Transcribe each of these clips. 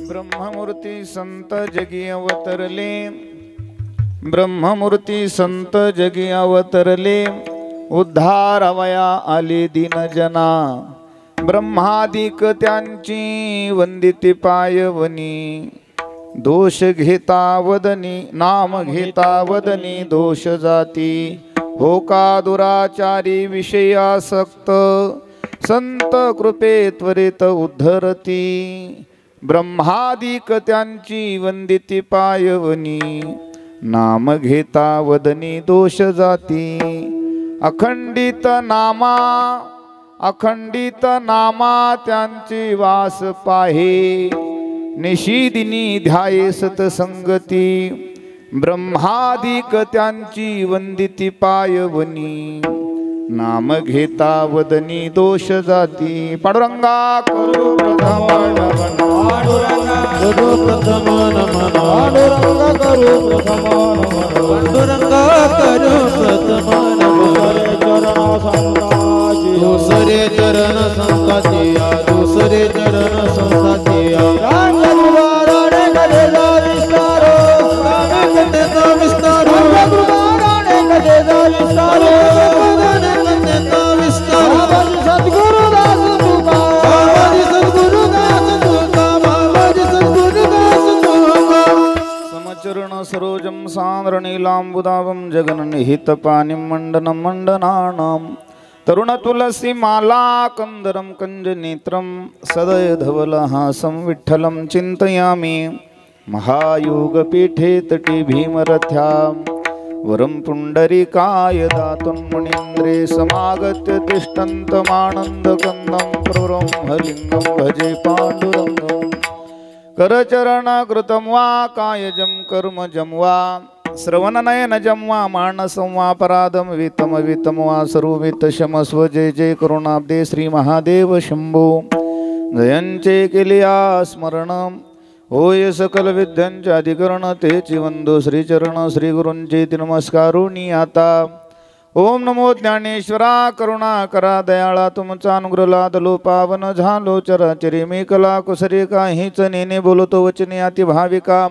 ब्रह्ममूर्ती संत जगी अवतरले, ब्रह्ममूर्ती संत जगी अवतरले, उद्धारवया आले दीनजना। ब्रह्मादिक त्यांची वंदिती पायवनी, दोष घेता वदनी नाम घेता वदनी दोष जाती। हो का दुराचारी विषयासक्त, संत कृपे त्वरित उद्धरती। ब्रह्मादिक त्यांची वंदिती पायवनी, नाम घेता वदनी दोष जाती। अखंडित नामा अखंडित नामा त्यांची वास पाहे, निशिदिनी ध्याये सतसंगती। ब्रह्मादिक त्यांची वंदिती पायवनी, नाम घेता वदनी दोष जाती। पांडुरंगा करू प्रथम नमन, पांडुरंगा करू प्रथम नमन, पांडुरंगा करू प्रथम नमन, पांडुरंगा करू प्रथम नमन। दुसरे चरण संताची, दुसरे चरण संताची, समचरण सरोजम सांद्र नीलांबुदावम जगन्निहित पानिं मंडनं मंडनानां। तरुण तुलसी माला कंदरम कंजनेत्रम, सदय धवलहासं विठ्ठलं चिंतयामि। महायोग पीठे तटी भीमरथ्यां, वरं पुंडरीकाय दातुन्मुनीन्द्रे समागत्य तिष्ठन्तमानन्दकन्दं प्रब्रह्मलिङ्गं भजे पाण्डुरङ्गम्। करचरणकृतं वा कायजं कर्मजं वा, श्रवणनयनजं वा मानसं वा पराधमवितं वा सर्ववित क्षमस्व। जय जय करुणाब्दे श्री महादेव शंभो। जयंचे केलिया स्मरणं, होय सकल विद्यांचे अधिकरण तेची वंदो। श्रीचरण श्री गुरूंचे नमस्कारुणी आता। ओम नमो ज्ञानेश्वरा करुणा करा दयाळा, तुमचा अनुग्रह लादलो पावन झालो चराचरी। मी कला कुसरी काहीच नेने बोलतो वचने अति भाविका,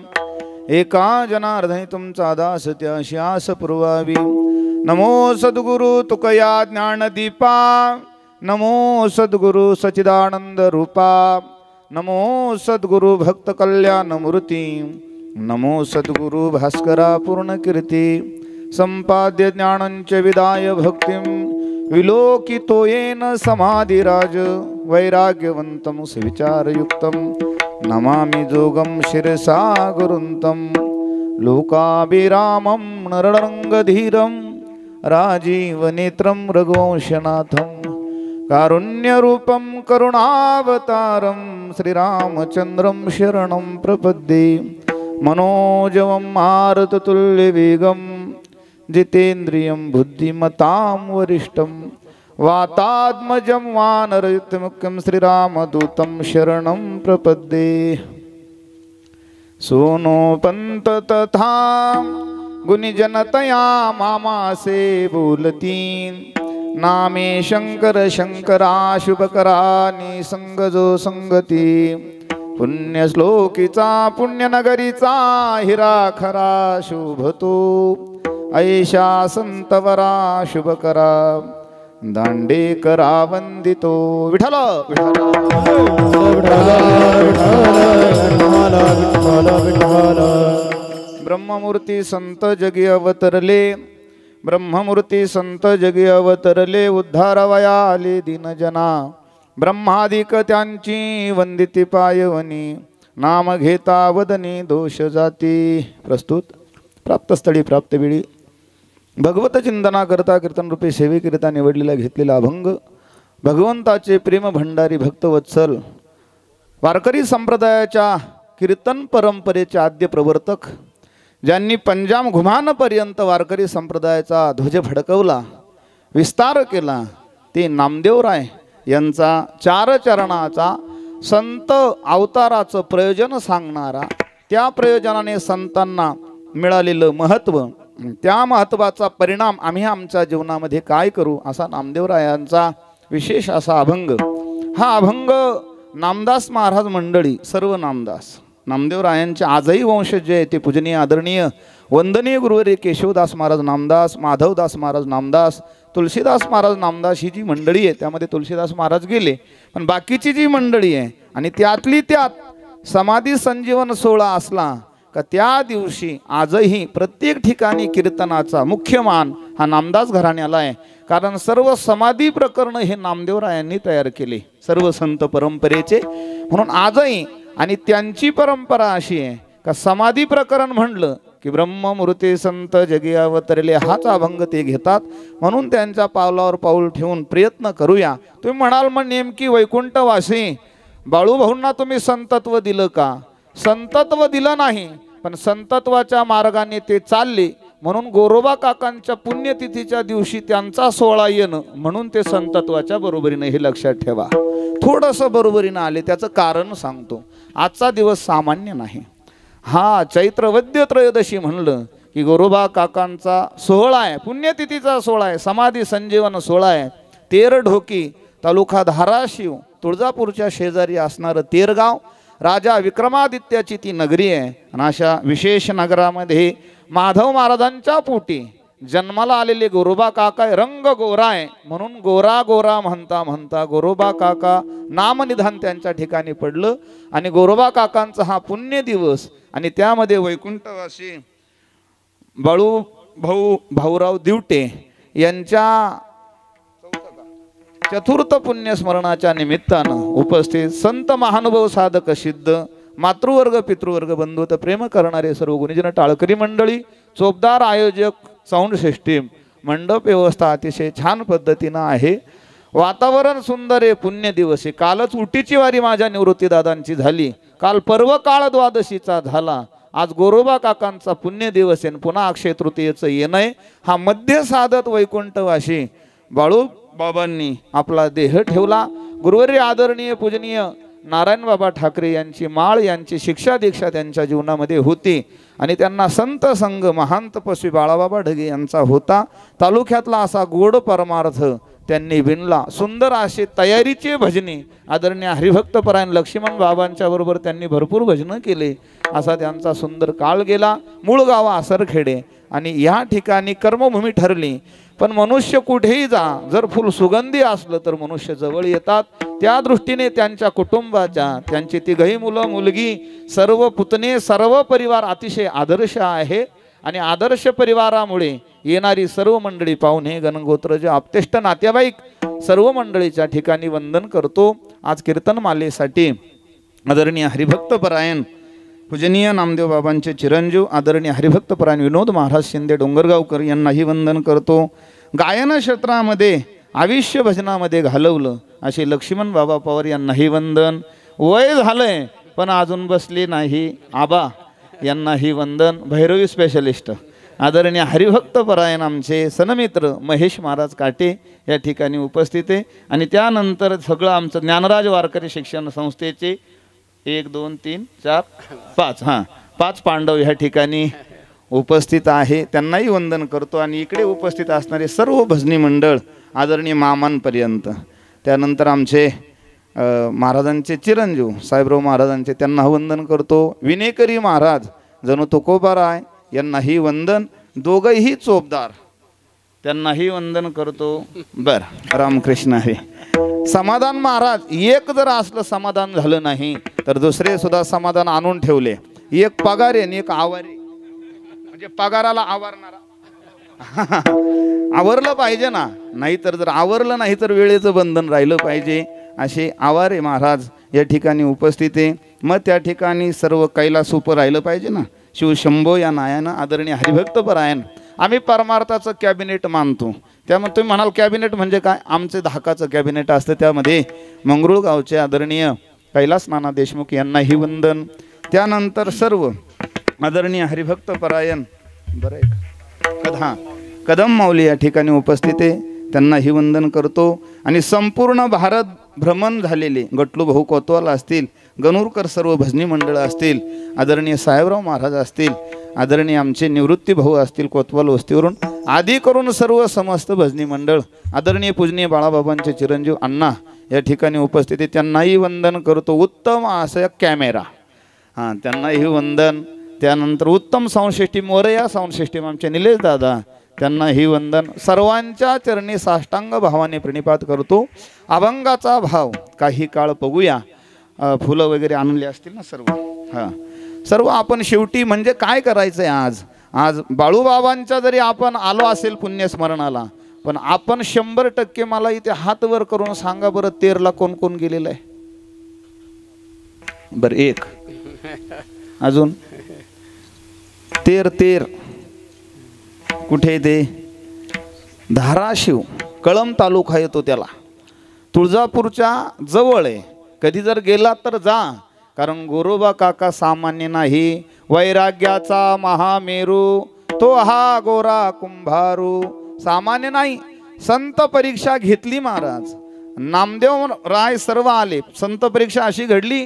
एका जनार्दनी तुमचा दास त्याशी आस पुरवावी। नमो सद्गुरु तुकया ज्ञानदीपा, नमो सद्गुरु सच्चिदानंद रूपा, नमो सद्गुरु भक्त कल्याण मूर्ती, नमो सद्गुरु भास्करा पूर्ण कीर्ती। संपाद्य ज्ञानंच विदाय भक्तिं, विलोकितो येन समाधिराज। वैराग्यवंतं सुविचारयुक्तं, नमामि जोगं शिरसा गुरुन्तं। लोकाभिरामं नररङ्गधीरं, राजीवनेत्रं रघुवंशनाथं। कारुण्यरूपं करुणावतारं, श्रीरामचन्द्रं शरणं प्रपद्ये। मनोजवं मारुततुल्यवेगं, जितेन्द्रियं बुद्धिमतां वरिष्ठं। वातात्मजं वानरयुतमुख्यं, श्रीरामदूतं शरणं प्रपद्ये। सोनो पंत तथा गुणिजनतया मामासे बोलती। नामे शंकर शंकरा शुभकरा, निसंगजो संगती। पुण्यश्लोकीचा पुण्यनगरीचा, हिरा खरा शोभतो। ऐशा संतवरा शुभकरा, दांडेकरा वंदितो। विठ्ठल ब्रह्ममूर्ती संत जगी अवतरले, ब्रह्ममूर्ती संत जगी अवतरले, उद्धारवया आले दीनजना। ब्रह्मादिक त्यांची वंदिती पायवनी, नाम घेता वदनी दोष जाती। प्रस्तुत प्राप्तस्थळी प्राप्तवेळी भगवत चिंतना करता कीर्तन रूपी सेवेकरिता निवडलेला घेतलेला अभंग, भगवंताचे प्रेम भंडारी भक्तवत्सल वारकरी संप्रदायाच्या कीर्तन परंपरेचे आद्य प्रवर्तक, ज्यांनी पंजाब घुमानपर्यंत वारकरी संप्रदायाचा ध्वज फडकवला, विस्तार केला, ते नामदेवराय यांचा चार चरणाचा संत अवताराचं प्रयोजन सांगणारा, त्या प्रयोजनाने संतांना मिळालेलं महत्त्व, त्या महत्त्वाचा परिणाम आम्ही आमच्या जीवनामध्ये काय करू, असा नामदेवरायांचा विशेष असा अभंग। हा अभंग नामदास महाराज मंडळी, सर्व नामदास नामदेवरायांचे आजही वंशज जे आहे ते पूजनीय आदरणीय वंदनीय गुरुवर्य केशवदास महाराज नामदास, माधवदास महाराज नामदास, तुलसीदास महाराज नामदास ही जी मंडळी आहे त्यामध्ये तुलसीदास महाराज गेले, पण बाकीची जी मंडळी आहे आणि त्यातली त्यात समाधी संजीवन सोहळा असला का त्या दिवशी आजही प्रत्येक ठिकाणी कीर्तनाचा मुख्य मान हा नामदास घराण्याला आहे. कारण सर्व समाधी प्रकरण हे नामदेवरायांनी तयार केले, सर्व संत परंपरेचे. म्हणून आजही आणि त्यांची परंपरा अशी आहे का समाधी प्रकरण म्हणलं की ब्रह्ममूर्ती संत जगी अवतरले हाच अभंग ते घेतात. म्हणून त्यांच्या पावलावर पाऊल ठेवून प्रयत्न करूया. तुम्ही म्हणाल मग नेमकी वैकुंठवासी बाळूभाऊंना तुम्ही संतत्व दिलं का? संतत्व दिलं नाही, पण संतत्वाच्या मार्गाने ते चालले म्हणून गोरोबा काकांच्या पुण्यतिथीच्या दिवशी त्यांचा सोहळा येणं म्हणून ते संतत्वाच्या बरोबरीने, हे लक्षात ठेवा. थोडंसं बरोबरीनं आले त्याचं कारण सांगतो. आजचा दिवस सामान्य नाही. हा चैत्र वद्य त्रयोदशी म्हणलं की गोरोबा काकांचा सोहळा आहे, पुण्यतिथीचा सोहळा आहे, समाधी संजीवन सोहळा आहे. तेरढोकी तालुका धाराशिव तुळजापूरच्या शेजारी असणारं तेरगाव राजा विक्रमादित्याची ती नगरी आहे. आणि अशा विशेष नगरामध्ये माधव महाराजांच्या पोटी जन्माला आलेले गोरोबा काका रंग गोरा आहे म्हणून गोरा गोरा म्हणता म्हणता गोरोबा काका नामनिधान त्यांच्या ठिकाणी पडलं. आणि गोरोबा काकांचा हा पुण्य दिवस आणि त्यामध्ये वैकुंठवासी भाऊराव दिवटे यांच्या चतुर्थ पुण्यस्मरणाच्या निमित्तानं उपस्थित संत महानुभाव साधक सिद्ध मातृवर्ग पितृवर्ग बंधुत प्रेम करणारे सर्व गुणीजन टाळकरी मंडळी, चोपदार आयोजक, साऊंड सिस्टीम, मंडप व्यवस्था अतिशय छान पद्धतीनं आहे. वातावरण सुंदर आहे. पुण्य दिवस आहे. कालच उटीची वारी माझ्या निवृत्तीदादांची झाली, काल पर्व काळ द्वादशीचा झाला, आज गोरोबा काकांचा पुण्य दिवस आहे. पुन्हा अक्षय तृतीयेचं येणं आहे. हा मध्य साधत वैकुंठवासी बाळू बाबांनी आपला देह ठेवला. गुरुवर्य आदरणीय पूजनीय नारायण बाबा ठाकरे यांची माळ यांची शिक्षा दीक्षा त्यांच्या जीवनामध्ये होती आणि त्यांना संत संघ महान तपस्वी बाळाबाबा ढगे यांचा होता. तालुक्यातला असा गोड परमार्थ त्यांनी विणला. सुंदर असे तयारीचे भजने आदरणीय हरिभक्तपरायण लक्ष्मण बाबांच्या बरोबर त्यांनी भरपूर भजनं केले. असा त्यांचा सुंदर काळ गेला. मूळ गाव आसरखेडे आणि या ठिकाणी कर्मभूमी ठरली. पण मनुष्य कुठेही जा, जर फुल सुगंधी असलं तर मनुष्य जवळ येतात. त्या दृष्टीने त्यांच्या कुटुंबाच्या त्यांची तिघही मुलं मुलगी सर्व पुतणे सर्व परिवार अतिशय आदर्श आहे. आणि आदर्श परिवारामुळे येणारी सर्व मंडळी पाहुणे गणगोत्रज आप्तेष्ट नातेवाईक सर्व मंडळीच्या ठिकाणी वंदन करतो. आज कीर्तनमालेसाठी आदरणीय हरिभक्तपरायण पूजनीय नामदेव बाबांचे चिरंजीव आदरणीय हरिभक्तपरायण विनोद महाराज शिंदे डोंगरगावकर यांनाही वंदन करतो. गायन क्षेत्रामध्ये आयुष्य भजनामध्ये घालवलं असे लक्ष्मण बाबा पवार यांनाही वंदन. वय झालंय पण अजून बसले नाही आबा यांनाही वंदन. भैरवी स्पेशलिस्ट आदरणीय हरिभक्तपरायण आमचे सनमित्र महेश महाराज काटे या ठिकाणी उपस्थित आहे. आणि त्यानंतर सगळं आमचं ज्ञानराज वारकरी शिक्षण संस्थेचे 1 2 3 4 5 5 पांडव ह्या ठिकाणी उपस्थित आहे. त्यांनाही वंदन करतो. आणि इकडे उपस्थित असणारे सर्व भजनी मंडळ आदरणीय मामांपर्यंत, त्यानंतर आमचे महाराजांचे चिरंजीव साहेबराव महाराजांचे त्यांना वंदन करतो. विनेकरी महाराज जणू तुकोबाराय यांनाही वंदन. दोघंही चोपदार त्यांनाही वंदन करतो. बरं, रामकृष्ण हरी. समाधान महाराज एक जर असलं समाधान झालं नाही तर दुसरे सुद्धा समाधान आणून ठेवले. एक पगार आहे आणि एक आवारी, म्हणजे पगाराला आवारणारा आवरलं पाहिजे ना, नाहीतर जर आवरलं नाही तर वेळेचं बंधन राहिलं पाहिजे. असे आवारे महाराज या ठिकाणी उपस्थित आहे. मग त्या ठिकाणी सर्व कैलास उपर राहिलं पाहिजे ना. शिवशंभो या नायानं आदरणीय हरिभक्तपरायण आम्ही परमार्थाचं कॅबिनेट मानतो. त्यामुळे तुम्ही म्हणाल कॅबिनेट म्हणजे काय? आमचे 10 कॅबिनेट असतं. त्यामध्ये मंगरुळ गावचे आदरणीय कैलास नाना देशमुख यांनाही वंदन. त्यानंतर सर्व आदरणीय हरिभक्तपरायण कदम माऊली या ठिकाणी उपस्थित आहे. त्यांनाही वंदन करतो. आणि संपूर्ण भारत भ्रमण झालेले गटलू भाऊ कोतवाल असतील, गणूरकर सर्व भजनी मंडळ असतील, आदरणीय साहेबराव महाराज असतील, आदरणीय आमचे निवृत्ती भाऊ असतील कोतवाल वस्तीवरून, आदी करून सर्व समस्त भजनी मंडळ, आदरणीय पूजनीय बाळाबाबांचे चिरंजीव अण्णा या ठिकाणी उपस्थित आहे त्यांनाही वंदन करतो. उत्तम असं कॅमेरा, हां त्यांनाही वंदन. त्यानंतर उत्तम sound system, Morya sound system आमचे निलेश दादा, त्यांनाही वंदन. सर्वांच्या चरणी साष्टांग भावाने प्रणिपात करतो. अभंगाचा भाव काही काळ बघूया. फुलं वगैरे आणले असतील ना सर्व, हां सर्व आपण शेवटी म्हणजे काय करायचं आहे आज बाळूबाबांच्या जरी आपण आलो असेल पुण्यस्मरणाला, पण आपण 100% मला इथे हात वर करून सांगा बरं, तेरला कोण कोण गेलेलं आहे? बरं एक, अजून तेर कुठे ते? धाराशिव, कळंब तालुका येतो त्याला, तुळजापूरच्या जवळ आहे. कधी जर गेला तर जा, कारण गोरोबा काका सामान्य नाही. वैराग्याचा महामेरू तो हा गोरा कुंभारू, सामान्य नाही. संत परीक्षा घेतली महाराज. नामदेव राय सर्व आले. संत परीक्षा अशी घडली,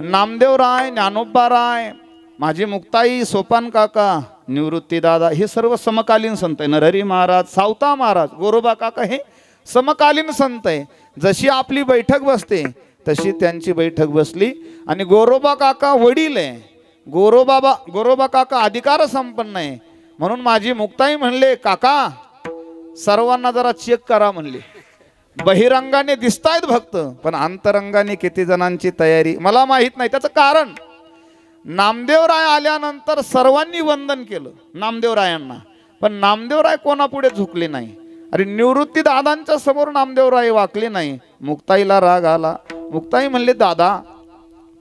नामदेव राय, ज्ञानोबा राय, माझी मुक्ताई, सोपान काका, निवृत्ती दादा, हे सर्व समकालीन संत आहे. नरहरी महाराज, सावता महाराज, गोरोबा काका हे समकालीन संत आहे. जशी आपली बैठक बसते तशी त्यांची बैठक बसली. आणि गोरोबा काका वडील आहे. गोरोबा काका अधिकार संपन्न आहे. म्हणून माझी मुक्ताई म्हणले, काका सर्वांना जरा चेक करा म्हणले. बहिरंगाने दिसतायत भक्त, पण अंतरंगाने किती जणांची तयारी मला माहित नाही. त्याचं कारण, नामदेवराय आल्यानंतर सर्वांनी वंदन केलं नामदेवरायांना, पण नामदेवराय कोणापुढे झुकले नाही. अरे निवृत्ती दादांच्या समोर नामदेवराय वाकले नाही. मुक्ताईला राग आला. मुक्ताई म्हणले, दादा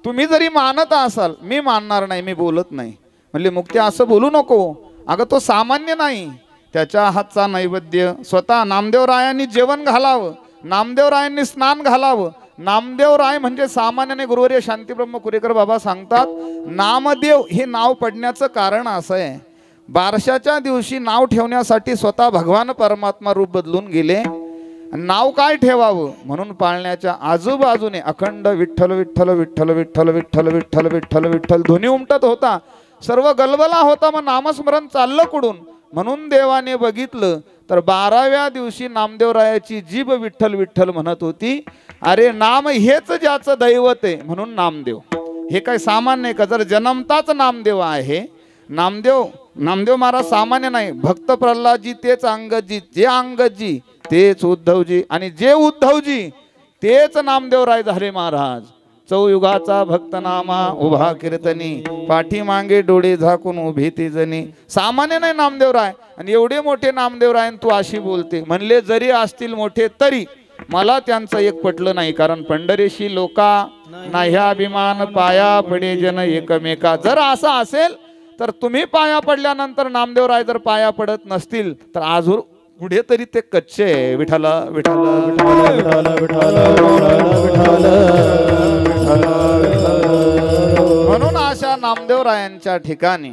तुम्ही जरी मानत असाल, मी मानणार नाही, मी बोलत नाही. म्हणले, मुक्ती असं बोलू नको. अगं तो सामान्य नाही. त्याच्या हातचा नैवेद्य स्वतः नामदेवरायांनी जेवण घालावं, नामदेवरायांनी स्नान घालावं. नामदेवराय म्हणजे सामान्याने गुरुवर्य शांतीब्रह्म कुरेकर बाबा सांगतात, नामदेव हे नाव पडण्याचं कारण असं आहे, बारशाच्या दिवशी नाव ठेवण्यासाठी स्वतः भगवान परमात्मा रूप बदलून गेले. नाव काय ठेवावं म्हणून पाळण्याच्या आजूबाजूने अखंड विठ्ठल विठ्ठल विठ्ठल विठ्ठल विठ्ठल विठ्ठल विठ्ठल विठ्ठल ध्वनी उमटत होता. सर्व गलबला होता. मग नामस्मरण चाललं कुडून. म्हणून देवाने बघितलं तर 12व्या दिवशी नामदेवरायाची जीभ विठ्ठल विठ्ठल म्हणत होती. अरे नाम हेच ज्याचं दैवत आहे म्हणून नामदेव. हे काय सामान्य आहे का? जर जन्मताच नामदेव आहे. नामदेव महाराज सामान्य नाही. भक्त प्रल्हादजी तेच अंगदजी, जे अंगदजी तेच उद्धवजी, आणि जे उद्धवजी तेच नामदेवराय झाले महाराज. चौयुगाचा भक्तनामा उभा कीर्तनी, पाठीमागे डोळे झाकून उभी ती जणी. सामान्य नाही नामदेवराय. आणि एवढे मोठे नामदेवराय तू अशी बोलते. म्हणले, जरी असतील मोठे तरी मला त्यांचं एक पटलं नाही. कारण पंढरीशी लोका नाही अभिमान, पाया पडे जन एकमेका. जर असं असेल तर तुम्ही पाया पडल्यानंतर नामदेवराय जर पाया पडत नसतील तर आजूर पुढे तरी ते कच्चे आहे. विठाला विठाला विठाला विठाला विठाला म्हणून अशा नामदेवरायांच्या ठिकाणी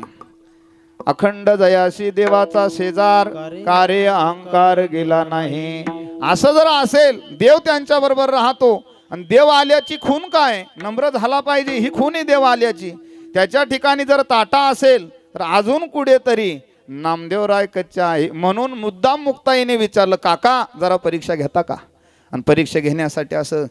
अखंड जयाशी देवाचा शेजार, कार्य अहंकार गेला नाही. असं जर असेल, देव त्यांच्या बरोबर राहतो. आणि देव आल्याची खून काय? नम्र झाला पाहिजे, ही खून आहे देव आल्याची. त्याच्या ठिकाणी जर ताटा असेल तर अजून कुठेतरी नामदेवराय कच्चा आहे. म्हणून मुद्दाम मुक्ताईने विचारलं, काका जरा परीक्षा घेता का? आणि परीक्षा घेण्यासाठी असं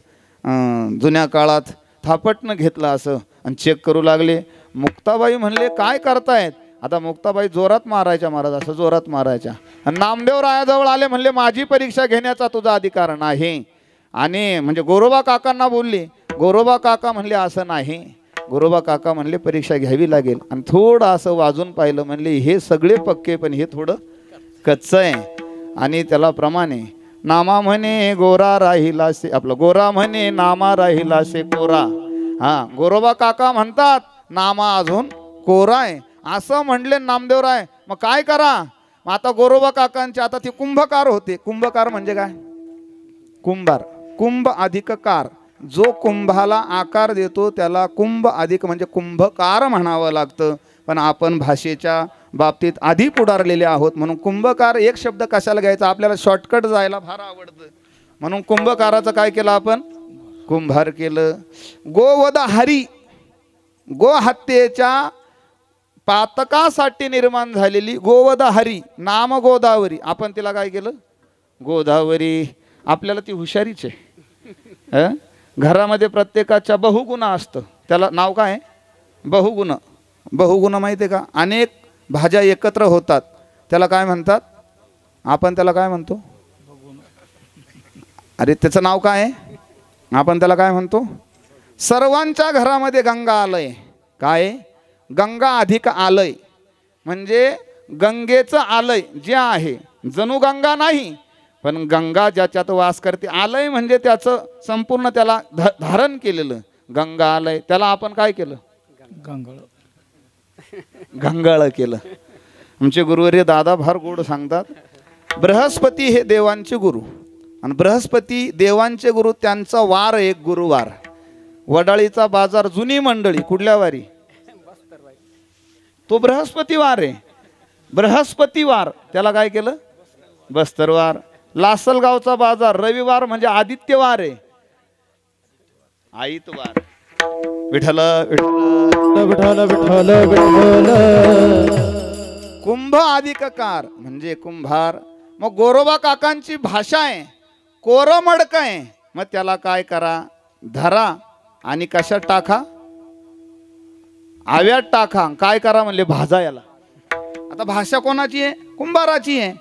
जुन्या काळात थापटनं घेतलं असं आणि चेक करू लागले. मुक्ताबाई म्हणले, काय करतायत? आता मुक्ताबाई जोरात मारायच्या महाराज, असं जोरात मारायच्या. आणि नामदेवरायाजवळ आले, म्हणले माझी परीक्षा घेण्याचा तुझा अधिकार नाही. आणि म्हणजे गोरोबा काकांना बोलली. गोरोबा काका म्हणले असं नाही. गोरोबा काका म्हणले परीक्षा घ्यावी लागेल. आणि थोडं असं वाजून पाहिलं, म्हणले हे सगळे पक्के पण हे थोडं कच्चं आहे. आणि त्याला प्रमाणे नामा म्हणे गोरा राहिलासे, आपलं गोरा म्हणे नामा राहिलासे कोरा. हा, गोरोबा काका म्हणतात नामा अजून कोरा आहे असं म्हणले नामदेवराय. मग काय करा? मग आता गोरोबा काकांचे आता ते कुंभकार होते. कुंभकार म्हणजे काय? कुंभार. कुंभ अधिक कार, जो कुंभाला आकार देतो त्याला कुंभ अधिक म्हणजे कुंभकार म्हणावं लागतं. पण आपण भाषेच्या बाबतीत आधी पुढारलेले आहोत म्हणून कुंभकार एक शब्द कशाला घ्यायचा? आपल्याला शॉर्टकट जायला फार आवडतं म्हणून कुंभकाराचं काय केलं आपण? कुंभार केलं. गोवध हरी, गो हत्येच्या पातकासाठी निर्माण झालेली गोवध हरी, नाम गोदावरी. आपण तिला काय केलं? गोदावरी. आपल्याला ती हुशारीच आहे. घरामध्ये प्रत्येकाच्या बहुगुण असतं, त्याला नाव काय? बहुगुण. बहुगुण माहिती आहे का? अनेक भाज्या एकत्र होतात, त्याला काय म्हणतात? आपण त्याला काय म्हणतो? अरे त्याचं नाव काय आहे? आपण त्याला काय म्हणतो? सर्वांच्या घरामध्ये गंगा आलय. काय? गंगा अधिक आलय म्हणजे गंगेचं आलय जे आहे, जणू गंगा नाही पण गंगा ज्याच्यात वास करते. आलय म्हणजे त्याचं संपूर्ण त्याला धारण केलेलं गंगा आलय, त्याला आपण काय केलं? गंगाळ केलं. आमचे गुरुवर्य दादा फार गोड सांगतात, बृहस्पती हे देवांचे गुरु आणि बृहस्पती देवांचे गुरु, त्यांचा वार एक गुरुवार. वडाळीचा बाजार जुनी मंडळी कुठल्या वारी? तो बृहस्पतिवार आहे. बृहस्पतिवार त्याला काय केलं? बस्तरवार. लासलगावचा बाजार रविवार म्हणजे आदित्यवार आहे, आईतवार. विठ्ठल विठ्ठल विठ्ठल विठ्ठल विठ्ठल. कुंभ अधिककार म्हणजे कुंभार. मग गोरोबा काकांची भाषा आहे, कोरमडक आहे. मग त्याला काय करा? धरा आणि कशात टाका? आव्यात टाका. काय करा म्हणले? भाजा याला. आता भाषा कोणाची आहे? कुंभाराची आहे.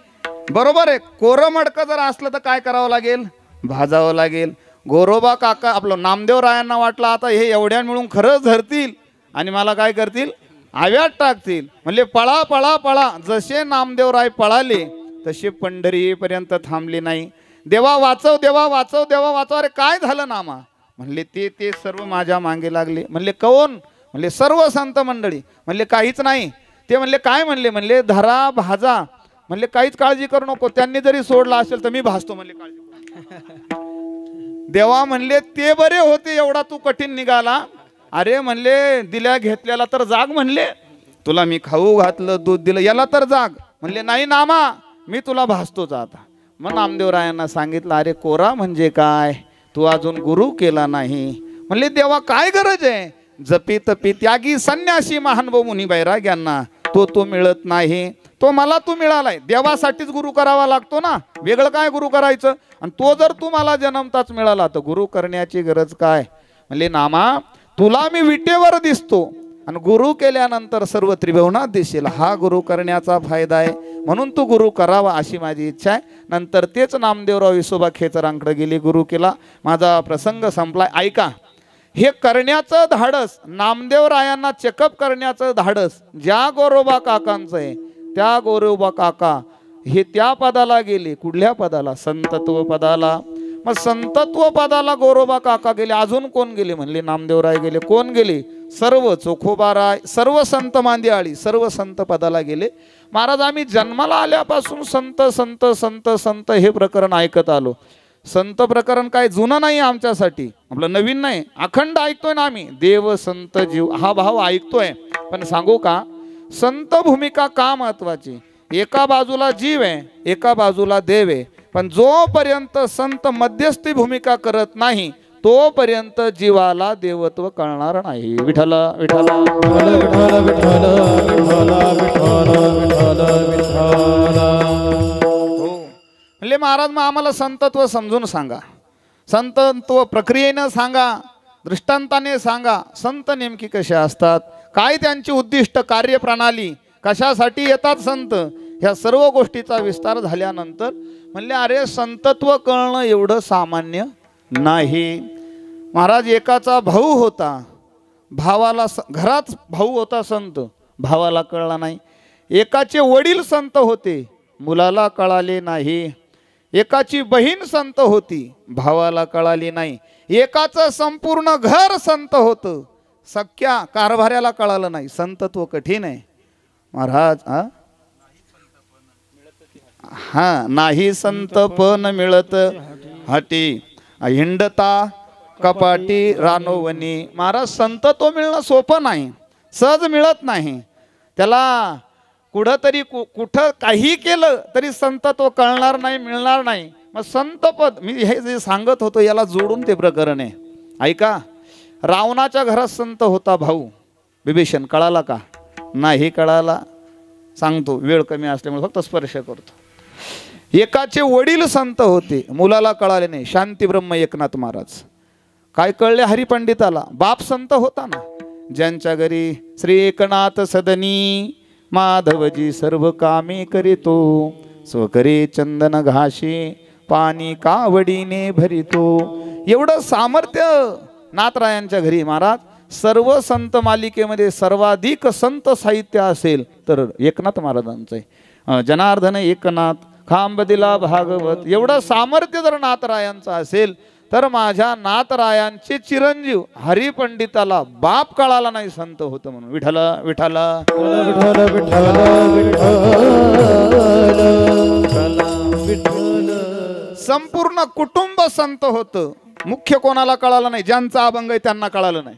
बरोबर आहे. कोरमडकं जर असलं तर काय करावं लागेल? भाजावं लागेल. गोरोबा काका आपलं नामदेवरायांना वाटलं आता हे एवढ्या मिळून खरंच धरतील आणि मला काय करतील? आव्यात टाकतील. म्हणले पळा पळा पळा. जसे नामदेवराय पळाले तसे पंढरीपर्यंत थांबले नाही. देवा वाचव, देवा वाचव, देवा वाचव. अरे काय झालं नामा? म्हणले ते सर्व माझ्या मागे लागले. म्हणले कोण? म्हणले सर्व संत मंडळी. म्हणले काहीच नाही. ते म्हणले काय? म्हणले धरा भाजा. म्हणले काहीच काळजी करू नको, त्यांनी जरी सोडला असेल तर मी भासतो. म्हणले काळजी. देवा म्हणले ते बरे होते, एवढा तू कठीण निघाला. अरे म्हणले दिल्या घेतल्याला तर जाग. म्हणले तुला मी खाऊ घातलं, दूध दिलं, याला तर जाग. म्हणले नाही नामा, मी तुला भासतोच आता. मग नामदेवरायांना सांगितलं अरे कोरा म्हणजे काय? तू अजून गुरु केला नाही. म्हणले देवा काय गरज आहे? जपी तपी त्यागी संन्यासी महानुभव मुनी बैराग्यांना तो मिळत नाही. तो मला तू मिळालाय. देवासाठीच गुरु करावा लागतो ना, वेगळं काय गुरु करायचं? आणि तो जर तू मला जन्मताच मिळाला तर गुरु करण्याची गरज काय? म्हणले नामा तुला मी विटेवर दिसतो आणि गुरु केल्यानंतर सर्व त्रिभुवनात दिसेल. हा गुरु करण्याचा फायदा आहे, म्हणून तू गुरु करावा अशी माझी इच्छा आहे. नंतर तेच नामदेवराव विसोबा खेचरांकडे गेले, गुरु केला. माझा प्रसंग संपलाय. ऐका, हे करण्याचं धाडस, नामदेवरायांना चेकअप करण्याचं धाडस ज्या गोरोबा काकांचं आहे, त्या गोरोबा काका हे त्या पदाला गेले. कुठल्या पदाला? संतत्व पदाला. मग संतत्व पदाला गोरोबा काका गेले. अजून कोण गेले? म्हणले नामदेवराय गेले. कोण गेले? सर्व चोखोबाराय, सर्व संत मांदियाळी, सर्व संत पदाला गेले. महाराज आम्ही जन्माला आल्यापासून संत संत संत संत हे प्रकरण ऐकत आलो. संत प्रकरण काय जुनं नाही आमच्यासाठी, आपलं नवीन नाही, अखंड ऐकतोय ना आम्ही. देव संत जीव हा भाव ऐकतोय. पण सांगू का, संत भूमिका का महत्वाची? एका बाजूला जीव आहे, एका बाजूला देव आहे. पण जोपर्यंत संत मध्यस्थी भूमिका करत नाही तोपर्यंत जीवाला देवत्व कळणार नाही. विठ्ठल विठ्ठल विठ्ठल विठ्ठल विठ्ठल विठ्ठल विठ्ठल. म्हणले महाराज मग आम्हाला संतत्व समजून सांगा, संतत्व प्रक्रियेनं सांगा, दृष्टांताने सांगा. संत नेमकी कसे असतात, काय त्यांची उद्दिष्ट, कार्यप्रणाली, कशासाठी येतात संत, ह्या सर्व गोष्टीचा विस्तार झाल्यानंतर म्हणले अरे संतत्व कळणं एवढं सामान्य नाही. महाराज एकाचा भाऊ होता, भावाला घरात भाऊ होता संत, भावाला कळला नाही. एकाचे वडील संत होते, मुलाला कळाले नाही. एकाची बहीण संत होती, भावाला कळाली नाही. एकाचं संपूर्ण घर संत होतं, सख्या कारभाऱ्याला कळालं नाही. संतत्व कठीण आहे महाराज. हा नाही संतपन मिळत हाटी, हिंडता कपाटी रानोवनी. महाराज संतत्व मिळणं सोपं नाही, सहज मिळत नाही. त्याला कुठंतरी कुठं काही केलं तरी संतत्व कळणार नाही, मिळणार नाही. मग संतपद मी हे जे सांगत होतो याला जोडून ते प्रकरण आहे. ऐका, रावणाच्या घरात संत होता भाऊ विभीषण, कळाला का? नाही कळाला. सांगतो, वेळ कमी असल्यामुळे फक्त स्पर्श करतो. एकाचे वडील संत होते, मुलाला कळाले नाही. शांती ब्रह्म एकनाथ महाराज. काय कळले हरिपंडिताला? बाप संत होता ना, ज्यांच्या घरी श्री एकनाथ सदनी माधवजी सर्व कामे करीतो, स्वकरे चंदन घाशी पाणी कावडीने भरितो. एवढं सामर्थ्य नाथरायांच्या घरी. महाराज, सर्व संत मालिकेमध्ये सर्वाधिक संत साहित्य असेल तर एकनाथ महाराजांचं आहे. जनार्दन एकनाथ खांब दिला भागवत. एवढं सामर्थ्य जर नाथरायांचं असेल तर माझ्या नाथरायांचे चिरंजीव हरिपंडिताला बाप कळाला नाही संत होतं म्हणून. विठ्ठल विठ्ठल संपूर्ण कुटुंब संत होतं. मुख्य कोणाला कळालं नाही? ज्यांचा अभंग आहे त्यांना कळालं नाही.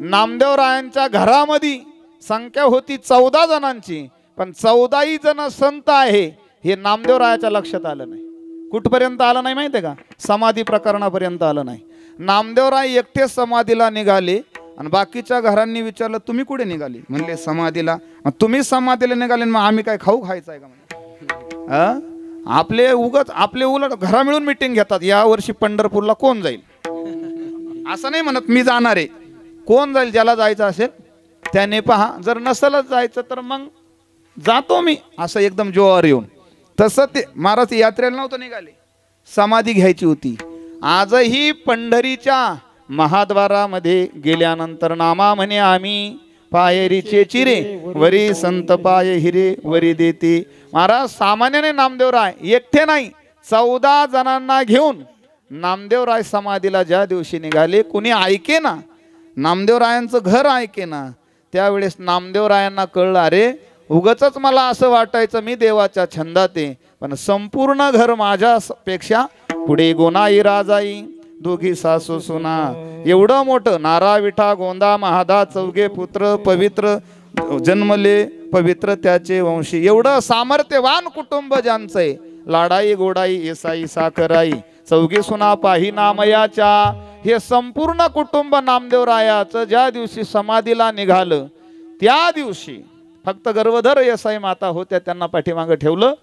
नामदेवरायांच्या घरामध्ये संख्या होती 14 जणांची, पण 14ही जण संत आहे हे नामदेवरायाच्या लक्षात आलं नाही. कुठपर्यंत आलं नाही माहिती आहे का? समाधी प्रकरणापर्यंत आलं नाही. नामदेवराय एकटे समाधीला निघाले आणि बाकीच्या घरांनी विचारलं तुम्ही कुठे निघाले? म्हणले समाधीला. तुम्ही समाधीला निघाले मग आम्ही काय खाऊ खायचं आहे का? म्हणजे आपले उलट घरा मिळून मिटिंग घेतात. या वर्षी पंढरपूरला कोण जाईल? असं नाही म्हणत मी जाणार आहे. कोण जाईल? ज्याला जायचं असेल त्याने पहा. जर नसलच जायचं तर मग जातो मी, असं एकदम जोर येऊन. तसं ते महाराज यात्रेला नव्हतं निघाले, समाधी घ्यायची होती. आजही पंढरीच्या महाद्वारामध्ये गेल्यानंतर नामा म्हणे आम्ही पायरीचे चिरे वरी संत पाय हिरे वरी देते. महाराज सामान्याने नामदेवराय एकटे नाही, 14 जणांना घेऊन नामदेवराय समाधीला ज्या दिवशी निघाले, कुणी ऐके ना, नामदेवरायांचं घर ऐके ना. त्यावेळेस नामदेवरायांना कळलं, अरे उगच मला असं वाटायचं मी देवाच्या छंदात आहे, पण संपूर्ण घर माझ्यापेक्षा पुढे गोनाई राजाई, दोघी सासू सुना, एवढं मोठं नारा विठा गोंदा महादा चौघे पुत्र पवित्र जन्मले पवित्र त्याचे वंशी. एवढं सामर्थ्यवान कुटुंब ज्यांचं आहे. लाडाई गोडाई येसाई साखराई चौघे सुना पाही नामयाच्या. हे संपूर्ण कुटुंब नामदेवरायाचं ज्या दिवशी समाधीला निघालं त्या दिवशी फक्त गर्भधर येसाई माता होत्या, त्यांना पाठीमागं ठेवलं.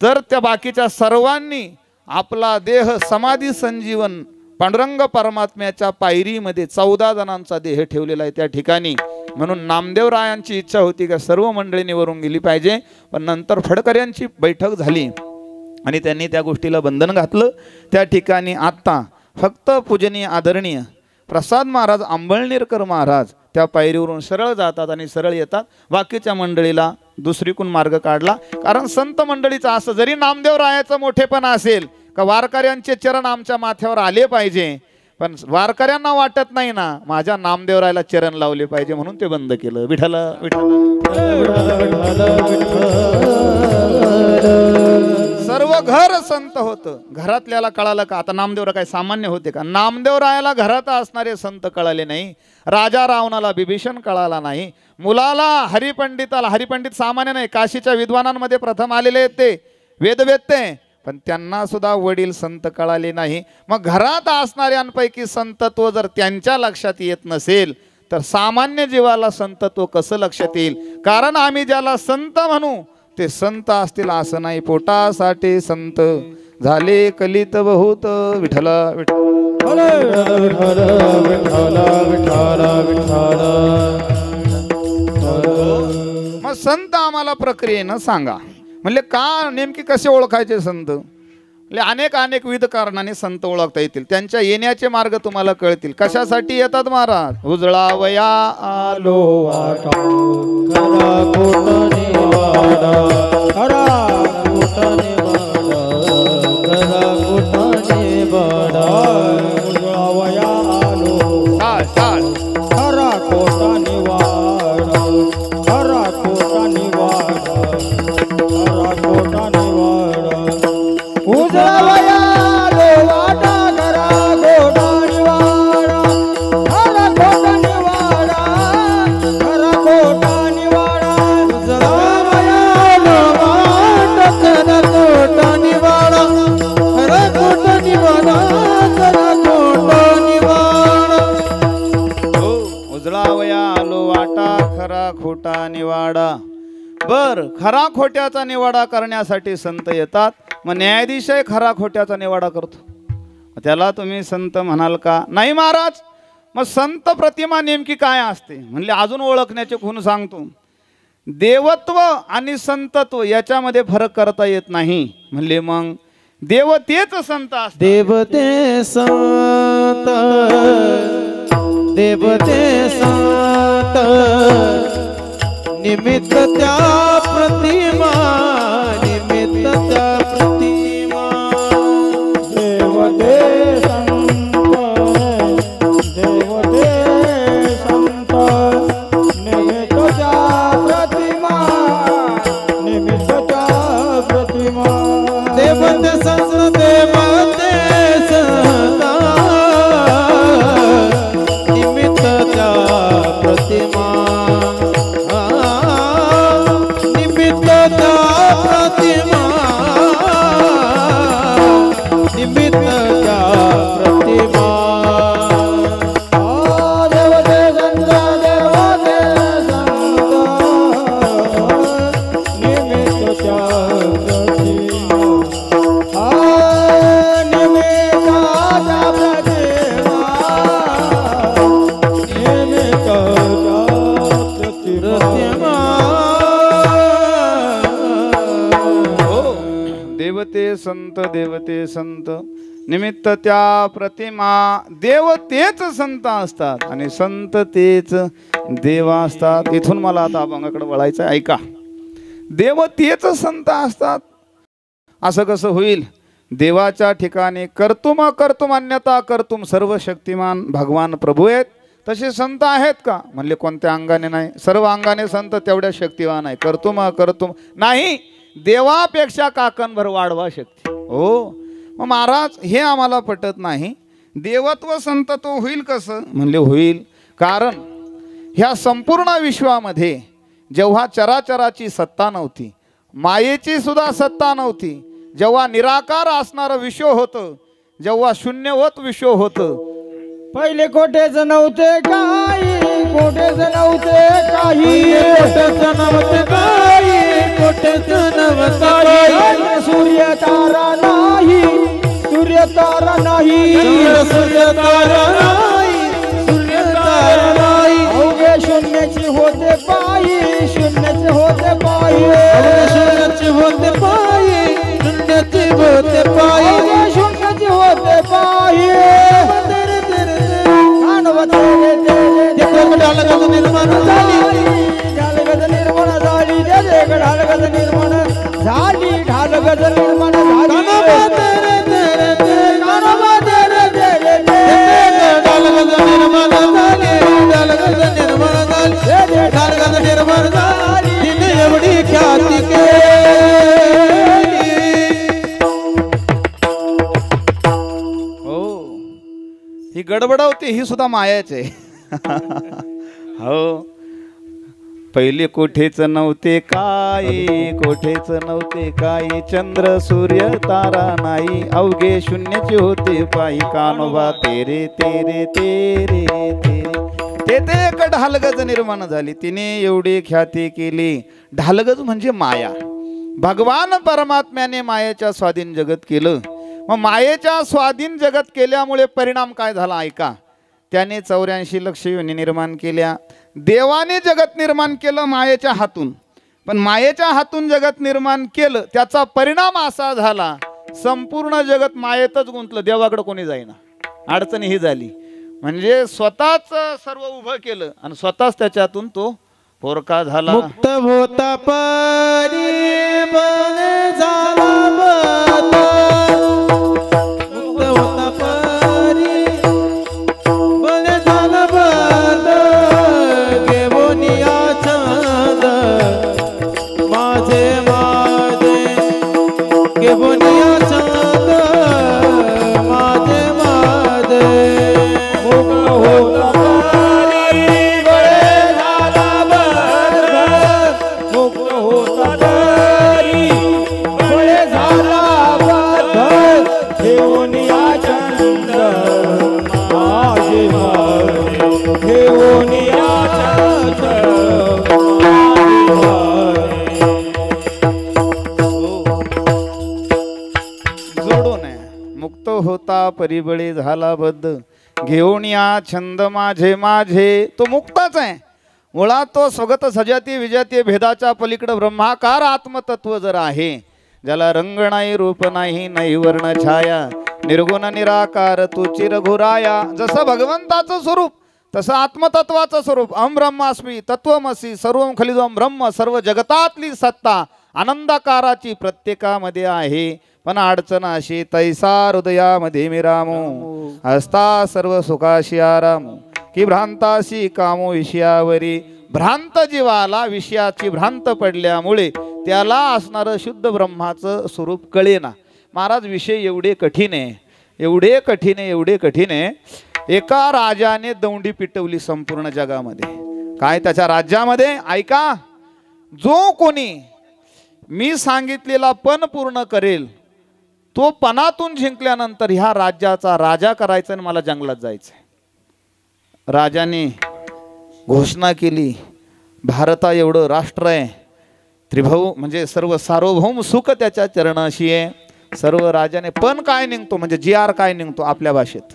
तर त्या बाकीच्या सर्वांनी आपला देह समाधी संजीवन पांडुरंग परमात्म्याच्या पायरीमध्ये 14 जणांचा देह ठेवलेला आहे त्या ठिकाणी. म्हणून नामदेवरायांची इच्छा होती का सर्व मंडळींनी वरून गेली पाहिजे, पण नंतर फडकऱ्यांची बैठक झाली आणि त्यांनी त्या गोष्टीला बंधन घातलं. त्या ठिकाणी आत्ता फक्त पूजनीय आदरणीय प्रसाद महाराज आंबळनेरकर महाराज त्या पायरीवरून सरळ जातात आणि सरळ येतात. बाकीच्या मंडळीला दुसरीकून मार्ग काढला. कारण संत मंडळीचं असं जरी नामदेवरायाचं मोठेपण असेल का वारकऱ्यांचे चरण आमच्या माथ्यावर आले पाहिजे, पण वारकऱ्यांना वाटत नाही ना माझ्या नामदेवरायाला चरण लावले पाहिजे, म्हणून ते बंद केलं. विठ्ठल सर्व घर संत होतं. घरातल्याला कळालं का? आता नामदेवरा काय सामान्य होते का? नामदेवरायाला घरात असणारे संत कळाले नाही. राजा रावणाला बिभीषण कळाला नाही. मुलाला हरिपंडिताला, हरिपंडित सामान्य नाही, काशीच्या विद्वानांमध्ये प्रथम आलेले आहेत ते वेदवेत्ते, पण त्यांना सुद्धा वडील संत कळाले नाही. मग घरात असणाऱ्यांपैकी संतत्व जर त्यांच्या लक्षात येत नसेल तर सामान्य जीवाला संतत्व कसं लक्षात येईल? कारण आम्ही ज्याला संत म्हणू ते संत असतील असं नाही. पोटासाठी संत झाले कलित बहुत. विठ्ठल मग संत आम्हाला प्रक्रियेनं सांगा. म्हणले का नेमकी कसे ओळखायचे संत? अनेक विविध कारणाने संत ओळखता येतील. त्यांच्या येण्याचे मार्ग तुम्हाला कळतील. कशासाठी येतात महाराज? उजळावया आलो वाटा खरा कोटने वाडा, खरा कोटने वाडा, खरा कोटने वाडा. उजळावया आलो खरा कोटने वाडा, खरा कोटने वाडा, खरा कोटने वाडा. उजळावया आलो वाटा खरा कोटने वाडा, खरा कोटने वाडा, खरा कोटने वाडा. उजळावया आलो वाटा खरा कोटने वाडा, खरा कोटने वाडा, खरा कोटने वाडा. उजळावया आलो वाटा खरा खोटा निवाडा. बर, खरा खोट्याचा निवाडा करण्यासाठी संत येतात. मग न्यायाधीश खरा खोट्याचा निवाडा करतो. त्याला तुम्ही संत म्हणाल का? नाही महाराज. मग संत प्रतिमा नेमकी काय असते म्हणले, अजून ओळखण्याचे खूण सांगतो. देवत्व आणि संतत्व याच्यामध्ये फरक करता येत नाही म्हणले. मग देव तेच संत असतात. देवते संत, देवते संत, निमित्त त्या प्रतिमा, निमित्त त्या प्रतिमा. देवते संत, देवते संत, निमित्त त्या प्रतिमा, निमित्त त्या प्रतिमा. देवते संत, देवते संत, निमित्त त्या प्रतिमा, निमित्त त्या प्रतिमा, निमित्त त्या प्रतिमा. देवते संत, देवते संत, निमित्त त्या प्रतिमा, निमित्त त्या प्रतिमा, निमित्त त्या प्रतिमा. देवते संत, देवते संत, निमित्त त्या प्रतिमा. देव तेच संत असतात आणि संत तेच देव असतात. इथून मला आता अभंगाकडे वळायचं. ऐका, देव तेच संत असतात असं कसं होईल? देवाच्या ठिकाणी कर्तुम कर्तुम अन्यथा कर्तुम सर्व शक्तिमान भगवान प्रभू आहेत. तसे संत आहेत का म्हणले, कोणत्या अंगाने नाही, सर्व अंगाने संत तेवढ्या शक्तिवान आहे. कर्तुम कर्तुम नाही, देवापेक्षा काकणभर वाढवा शक्ती. हो. मग महाराज हे आम्हाला पटत नाही. देवत्व संतत्व होईल कसं म्हणले, होईल कारण ह्या संपूर्ण विश्वामध्ये जेव्हा चराचराची सत्ता नव्हती, मायेची सुद्धा सत्ता नव्हती, जेव्हा निराकार असणारं विश्व होतं, जेव्हा शून्यवत विश्व होतं, पहिले कोठेच नव्हते काही, कोठेच नव्हते काही, कोठेच नव्हते काही, कोठेच नव्हते काही. सूर्य तारा नाही, सूर्य तारा नाही, सूर्य तारा नाही, सूर्य तारा नाही. अवघे शून्याची होते पायी, शून्याचे होते पायी, शून्याचे होते पायी, शून्याचे होते पायी, अवघे शून्याची होते पायी. ढालगत निर्माण झाली, ढालगत निर्माण झाली, ढालगत निर्माण झाली, ढालगत निर्माण झाली. ढालगत निर्माण झाली, ढालगत निर्माण झाली, ढालगत निर्माण झाली. तिने एवढी ख्याती केली. हो, ही गडबडवते ही सुद्धा मायाच आहे. हो. पहिले कोठेच नव्हते काही, कोठेच नव्हते काही, चंद्र सूर्य तारा नाही, अवघे शून्याचे होते पायी. कानोबा तेरे तेरे तेरे तेरे, तेथे एक ढालगज निर्माण झाली, तिने एवढी ख्याती केली. ढालगज म्हणजे माया. भगवान परमात्म्याने मायेच्या स्वाधीन जगत केलं. मग मायेच्या स्वाधीन जगत केल्यामुळे परिणाम काय झाला ऐका. त्याने 84 लक्ष योनी निर्माण केल्या. देवाने जगत निर्माण केलं मायेच्या हातून, पण मायेच्या हातून जगत निर्माण केलं त्याचा परिणाम असा झाला, संपूर्ण जगत मायेतच गुंतलं, देवाकडे कोणी जाईना. अडचण ही झाली. म्हणजे स्वतःच सर्व उभं केलं आणि स्वतःच त्याच्यातून तो पोरका झाला. मुक्त होता परी बने झाला मत, मुक्त होता परी बने झाला मत. घेऊनिया छंद माझे माझे, घेऊनिया छंद माझे माझे. मुक्त होता परी बळे झाला बंद, मुक्त होता परी बळे झाला परिबळी झाला बद्ध घेऊन या छंद माझे माझे. तो मुक्ताच आहे मुळात. तो स्वगत सजाती विजाती भेदाच्या पलीकडे ब्रह्माकार आत्मतत्व जर आहे, ज्याला रंग नाही रूप नाही नाही वर्ण छाया, निर्गुण निराकार तू चिरघुराया. जसं भगवंताचं स्वरूप तसं आत्मतत्वाचं स्वरूप. अहम ब्रह्मास्मी तत्वमसी सर्वं खलिदं ब्रह्म. सर्व जगतातली सत्ता आनंदाकाराची प्रत्येकामध्ये आहे. पण अडचण अशी तैसा हृदयामध्ये मिरामो हस्ता सर्व सुखाशी आरामो की भ्रांताशी कामो विषयावरी. भ्रांत जीवाला विषयाची भ्रांत पडल्यामुळे त्याला असणारं शुद्ध ब्रह्माचं स्वरूप कळेना. महाराज विषय एवढे कठीण आहे, एवढे कठीण आहे, एवढे कठीण आहे. एका राजाने दौंडी पिटवली संपूर्ण जगामध्ये. काय त्याच्या राज्यामध्ये? ऐका, जो कोणी मी सांगितलेला पण पूर्ण करेल तो पणातून जिंकल्यानंतर ह्या राज्याचा राजा करायचा आणि मला जंगलात जायचं. राजाने घोषणा केली, भारता एवढं राष्ट्र आहे, त्रिभाऊ म्हणजे सर्व सार्वभौम सुख त्याच्या चरणाशी आहे. सर्व राजाने पण काय निघतो म्हणजे जी आर काय निघतो आपल्या भाषेत.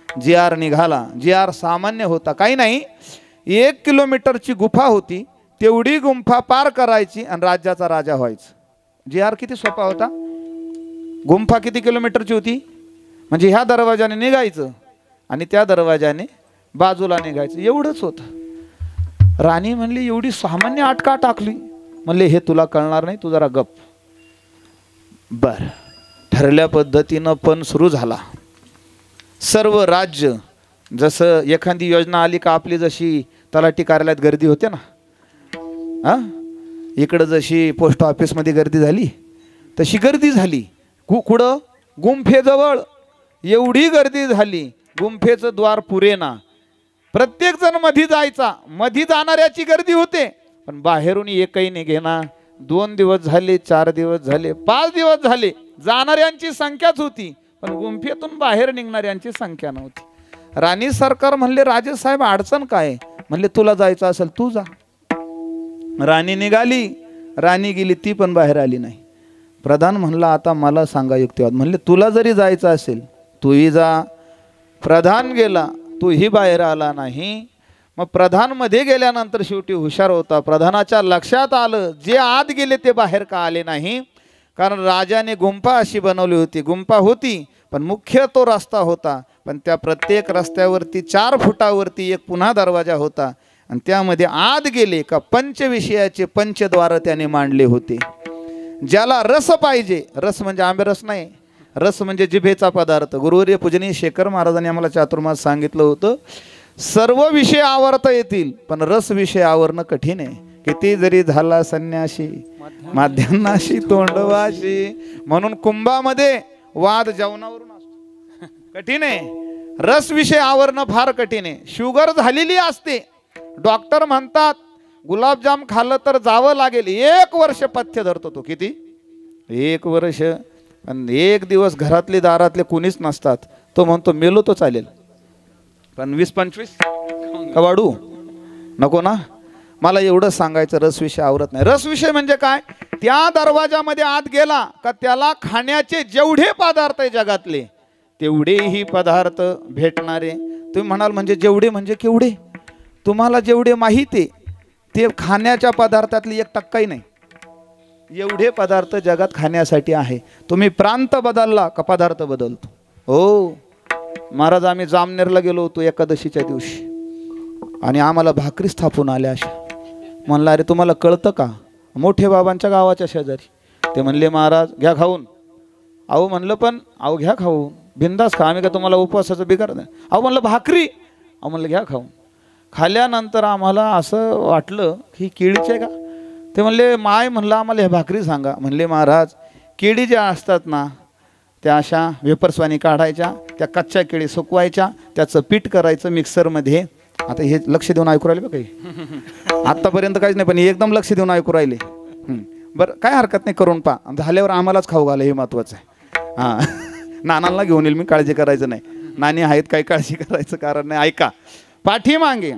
जी आर निघाला. जी आर सामान्य होता, काही नाही, 1 किलोमीटरची गुफा होती, तेवढी गुंफा पार करायची आणि राज्याचा राजा व्हायचं. जी आर किती सोपा होता. गुंफा किती किलोमीटरची होती म्हणजे ह्या दरवाजाने निघायचं आणि त्या दरवाजाने बाजूला निघायचं, एवढंच होतं. राणी म्हणली एवढी सामान्य अट का टाकली? म्हणले हे तुला कळणार नाही, तू जरा गप. बर, ठरल्या पद्धतीनं पण सुरू झाला. सर्व राज्य जसं एखादी योजना आली का आपली जशी तलाठी कार्यालयात गर्दी होते ना, इकडं जशी पोस्ट ऑफिसमध्ये गर्दी झाली तशी गर्दी झाली. कुठं? गुंफेजवळ. एवढी गर्दी झाली, गुंफेचं द्वार पुरेना. प्रत्येक जण मधी जायचा, मधी जाणाऱ्याची गर्दी होते पण बाहेरून एकही निघेना. 2 दिवस झाले, 4 दिवस झाले, 5 दिवस झाले, जाणाऱ्यांची संख्याच होती पण गुंफेतून बाहेर निघणाऱ्यांची संख्या नव्हती. राणी सरकार म्हणले राजेसाहेब अडचण काय? म्हणले तुला जायचं असेल तू जा. राणी निघाली, राणी गेली, ती पण बाहेर आली नाही. प्रधान म्हणला आता मला सांगा युक्तिवाद. म्हणले तुला जरी जायचं असेल तूही जा. प्रधान गेला, तूही बाहेर आला नाही. मग प्रधान मध्ये गेल्यानंतर शेवटी हुशार होता. प्रधानाच्या लक्षात आलं जे आत गेले ते बाहेर का आले नाही, कारण राजाने गुंफा अशी बनवली होती. गुंफा होती पण मुख्य तो रस्ता होता, पण त्या प्रत्येक रस्त्यावरती 4 फुटावरती एक पुन्हा दरवाजा होता आणि त्यामध्ये आत गेले का पंचविषयाचे पंचद्वार त्याने मांडले होते. ज्याला रस पाहिजे, रस म्हणजे आंबेरस नाही, रस म्हणजे जिभेचा पदार्थ. गुरुवर्य पूजनीय शेखर महाराजांनी आम्हाला चातुर्मास सांगितलं होतं, सर्व विषय आवरता येतील पण रस विषय आवरणं कठीण आहे. किती जरी झाला संन्याशी माध्यान्नाशी तोंडवाशी. म्हणून कुंभामध्ये वाद जेवणावरून असतो, कठीण आहे. रस विषय आवरणं फार कठीण आहे. शुगर झालेली असते, डॉक्टर म्हणतात गुलाबजाम खाल्लं तर जावं लागेल. 1 वर्ष पथ्य धरतो तो. किती? 1 वर्ष. आणि 1 दिवस घरातले दारातले कुणीच नसतात, तो म्हणतो मेलो तो चालेल पण 20-25 का वाढू नको ना. मला एवढं सांगायचं, रस विषय आवरत नाही. रस विषय म्हणजे काय? त्या दरवाजामध्ये आत गेला का त्याला खाण्याचे जेवढे पदार्थ आहे जगातले तेवढेही पदार्थ भेटणारे. तुम्ही म्हणाल म्हणजे जेवढे म्हणजे केवढे? तुम्हाला जेवढे माहीत आहे ते खाण्याच्या पदार्थातली 1% नाही. एवढे पदार्थ जगात खाण्यासाठी आहे. तुम्ही प्रांत बदलला का पदार्थ बदलतो. हो महाराज, आम्ही जामनेरला गेलो होतो एकादशीच्या दिवशी आणि आम्हाला भाकरी स्थापून आल्या अशा. म्हणलं अरे तुम्हाला कळतं का? मोठे बाबांच्या गावाच्या शेजारी. ते म्हणले महाराज घ्या खाऊन. अहो म्हणलं पण अहो घ्या खाऊन, बिंदास खा, आम्ही का तुम्हाला उपवासाचं बिगार नाही. अहो म्हणलं भाकरी. अहो म्हणलं घ्या खाऊन. खाल्यानंतर आम्हाला असं वाटलं की केळीचे आहे का? ते म्हणले माय. म्हणलं आम्हाला हे भाकरी सांगा. म्हणले महाराज केळी ज्या असतात ना त्या अशा वेपर्सवानी काढायच्या, त्या कच्च्या केळी सुकवायच्या, त्याचं पीठ करायचं मिक्सरमध्ये. आता हे लक्ष देऊन ऐकू राहिले बघ काही, आत्तापर्यंत काहीच नाही पण एकदम लक्ष देऊन ऐकू राहिले. बरं काय हरकत नाही, करून पा. झाल्यावर आम्हालाच खाऊ घाला, हे महत्त्वाचं आहे. हां नानांना घेऊन येईल मी, काळजी करायचं नाही. नानी आहेत काही काळजी करायचं कारण नाही. ऐका पाठीमागे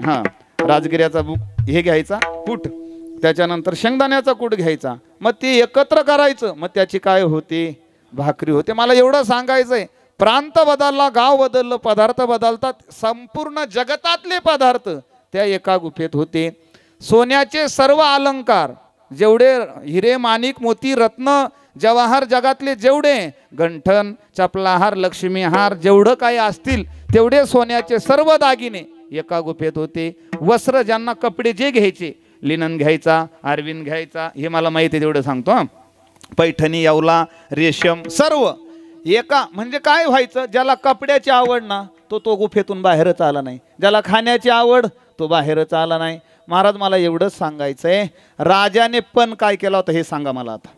राजगिऱ्याचा हे घ्यायचा कूट, त्याच्यानंतर शेंगदाण्याचा कूट घ्यायचा, मग ते एकत्र करायचं, मग त्याची काय होते भाकरी होते. मला एवढं सांगायचंय, प्रांत बदलला, गाव बदललं, पदार्थ बदलतात. संपूर्ण जगतातले पदार्थ त्या एका गुफेत होते. सोन्याचे सर्व अलंकार, जेवढे हिरे माणिक मोती रत्न जवाहर जगातले जेवढे, गंठन चपलाहार लक्ष्मीहार जेवढं काही असतील तेवढे सोन्याचे सर्व दागिने एका गुफेत होते. वस्त्र, ज्यांना कपडे जे घ्यायचे, लिनन घ्यायचा, अरविंद घ्यायचा, हे मला माहिती आहे तेवढं सांगतो. पैठणी, येवला, रेशम सर्व एका. म्हणजे काय व्हायचं, ज्याला कपड्याची आवड ना तो गुफेतून बाहेरच आला नाही, ज्याला खाण्याची आवड तो बाहेरच आला नाही. महाराज मला एवढंच सांगायचंय, राजाने पण काय केला होता हे सांगा मला आता.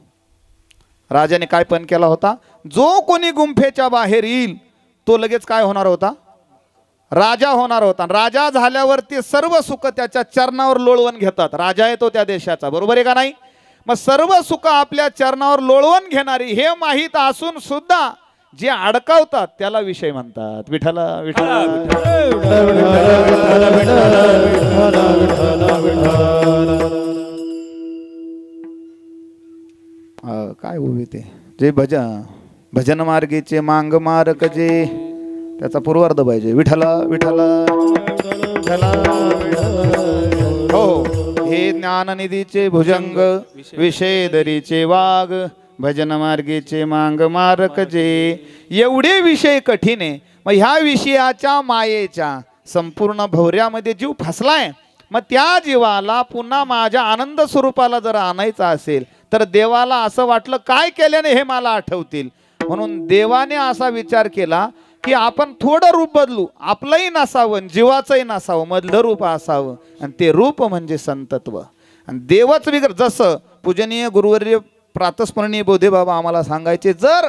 राजाने काय पण केला होता, जो कोणी गुंफेच्या बाहेर येईल तो लगेच काय होणार होता, राजा होणार होता. राजा झाल्यावर ते सर्व सुख त्याच्या चरणावर लोळवून घेतात. राजा आहे तो त्या देशाचा, बरोबर आहे का नाही. मग सर्व सुख आपल्या चरणावर लोळवून घेणारी हे माहीत असून सुद्धा जे अडकावतात त्याला विषय म्हणतात. विठ्ठला विठ्ठला काय उभी ते जे भजन मार्गीचे मांग मारक जे, त्याचा पूर्वार्ध पाहिजे. विठ्ठला विठ्ठला हो. हे ज्ञाननिधीचे भुजंग, विषयदरीचे वाघ, भजन मार्गीचे मांग मारक जे. एवढे विषय कठीण आहे. मग ह्या विषयाच्या मायेच्या संपूर्ण भौऱ्यामध्ये जीव फसलाय. मग त्या जीवाला पुन्हा माझ्या आनंद स्वरूपाला जर आणायचं असेल तर देवाला असं वाटलं काय केल्याने हे मला आठवतील. म्हणून देवाने असा विचार केला की आपण थोडं रूप बदलू, आपलंही नसावं जीवाचंही नसावं, मधलं रूप असावं. आणि ते रूप म्हणजे संतत्व. आणि देवच जसं पूजनीय गुरुवर्य प्रातस्मरणीय बोधे बाबा आम्हाला सांगायचे, जर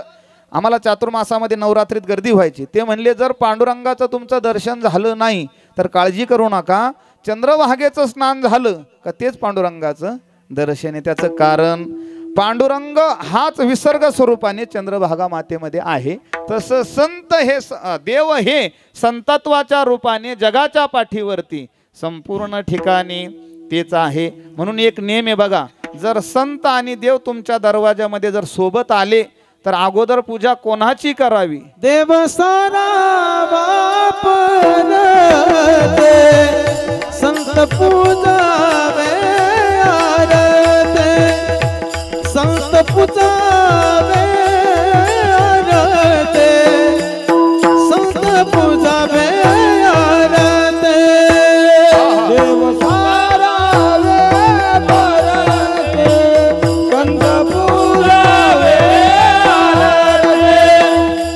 आम्हाला चातुर्मासामध्ये नवरात्रीत गर्दी व्हायची, ते म्हणले जर पांडुरंगाचं तुमचं दर्शन झालं नाही तर काळजी करू नका, चंद्रभागेचं स्नान झालं का तेच पांडुरंगाचं दर्शन आहे. त्याचं कारण पांडुरंग हाच विसर्ग स्वरूपाने चंद्रभागा मातेमध्ये आहे. तसं संत हे देव हे संतत्वाच्या रूपाने जगाच्या पाठीवरती संपूर्ण ठिकाणी तेच आहे. म्हणून एक नियम आहे बघा, जर संत आणि देव तुमच्या दरवाजामध्ये जर सोबत आले तर अगोदर पूजा कोणाची करावी, देव सारा बापन संत पूजा संत पूजा संत पूजा देव सारा कंद पूजा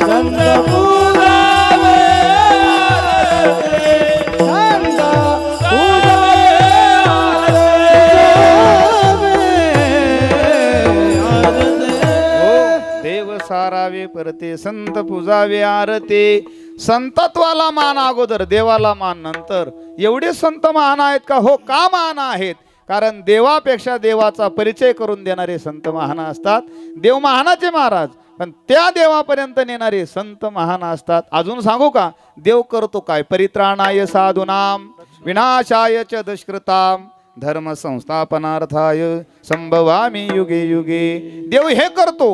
कंद पूजा सारावे परते संत पूजावे आरते. संतत्वाला मान अगोदर, देवाला मान नंतर. एवढे संत महान आहेत का? हो, का महान आहेत? कारण देवापेक्षा देवाचा परिचय करून देणारे संत महान असतात. देव महानाचे महाराज, पण त्या देवापर्यंत नेणारे संत महान असतात. अजून सांगू का देव करतो काय? परित्राणाय साधूनाम विनाशाय च दुष्कृताम धर्म संस्थापनार्थाय संभवामी युगे युगे. देव हे करतो,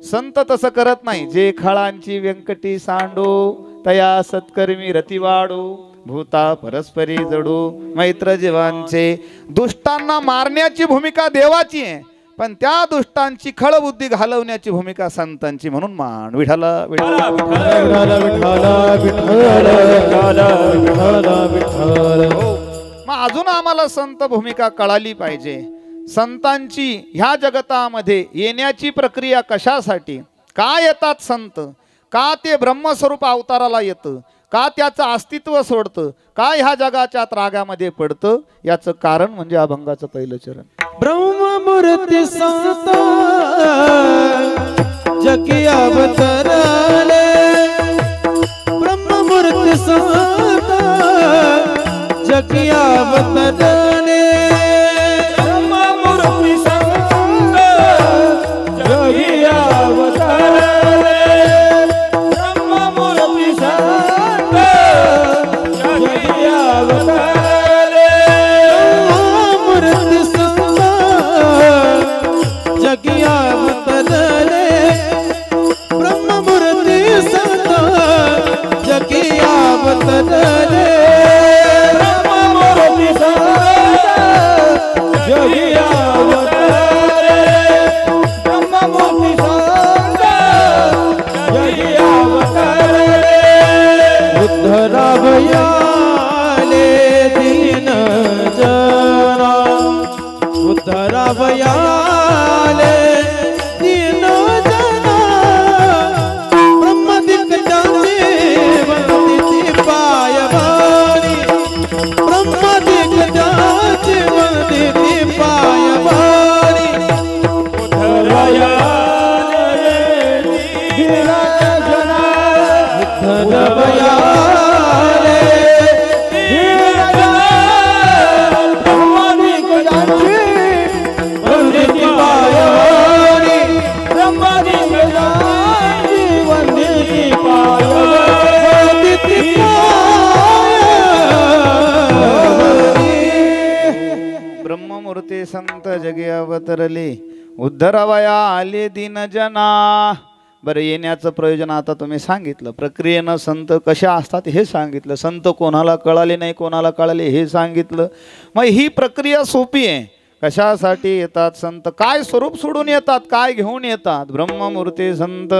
संत तसं करत नाही. जे खळांची व्यंकटी सांडो तया सत्कर्मी रती वाढो भूता परस्परी जडू मैत्र जीवांचे. दुष्टांना मारण्याची भूमिका देवाची आहे, पण त्या दुष्टांची खळबुद्धी घालवण्याची भूमिका संतांची. म्हणून मान. विठ्ठला विठ्ठला मग अजून आम्हाला संत भूमिका कळाली पाहिजे. संतांची ह्या जगतामध्ये येण्याची प्रक्रिया कशासाठी? का येतात संत? का ते ब्रह्मस्वरूप अवताराला येतं? का त्याचं अस्तित्व सोडतं? का ह्या जगाच्या त्रागामध्ये पडतं? याचं कारण म्हणजे अभंगाचं पहिलं चरण. ब्रह्ममूर्ती संत जगी अवतरले, ब्रह्ममूर्ती संत जगी अवतरले, ब्रह्ममूर्ती संत जगी अवतरले, ब्रह्ममूर्ती संत जगी अवतरले, ब्रह्ममूर्ती संत जगी अवतरले, ब्रह्ममूर्ती संत उद्धरावयाले दीन जना ब्रह्मदिग्गजांची वंदिती पायवानी ब्रह्मदिग्गजांची वंदिती पायवानी उद्धरावयाले दीन जना उद्धरावयाले ब्रह्ममूर्ती संत जगी अवतरले उद्धरावया आले दीन जना. बरं, येण्याचं प्रयोजन आता तुम्ही सांगितलं. प्रक्रियेनं संत कशा असतात हे सांगितलं. संत कोणाला कळाले नाही, कोणाला कळाले हे सांगितलं. मग ही प्रक्रिया सोपी आहे. कशासाठी येतात संत, काय स्वरूप सोडून येतात, काय घेऊन येतात. ब्रह्ममूर्ती संत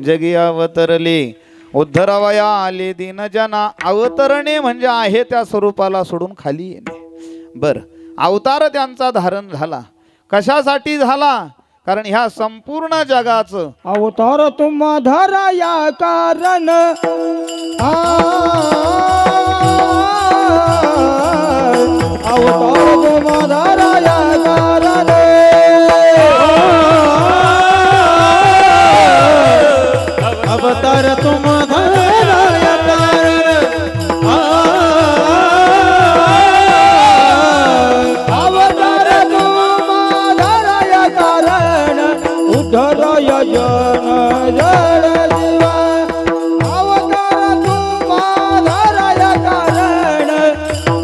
जगी अवतरले उद्धरावया आले दीन जना. अवतरणे म्हणजे आहे त्या स्वरूपाला सोडून खाली येणे. बरं, अवतार त्यांचा धारण झाला. कशासाठी झाला? कारण ह्या संपूर्ण जगाचं अवतार तुम धरा या कारण अवतार तुम धरा या कारण अवतार तुम धरा या कारण अवतार तुम धरा या कारण उद्धराय जन जड जीवा. अवतार तुम धरा या कारण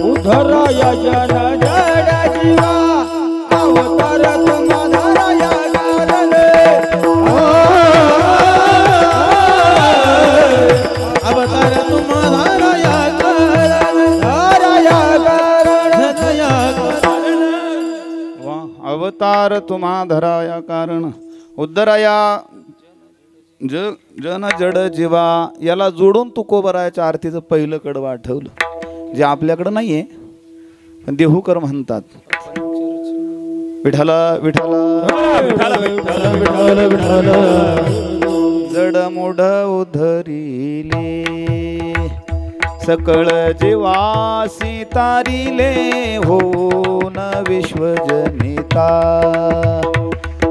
उद्धराय जन जड जीवा. अवतार तुम धरा या कारण अवतार तुम धरा या कारण धरा या कारण धरा कारण वा, अवतार तुम्हा धराया कारण उद्धराया जन जड जीवा. याला जोडून तुकोबरायाच्या आरतीचं पहिलं कडवं आठवलं, जे आपल्याकडं नाहीये पण देहूकर म्हणतात. विठाला विठाला जड मूढ उधरिले सकळ जीवासी तारिले होन विश्वजनिता.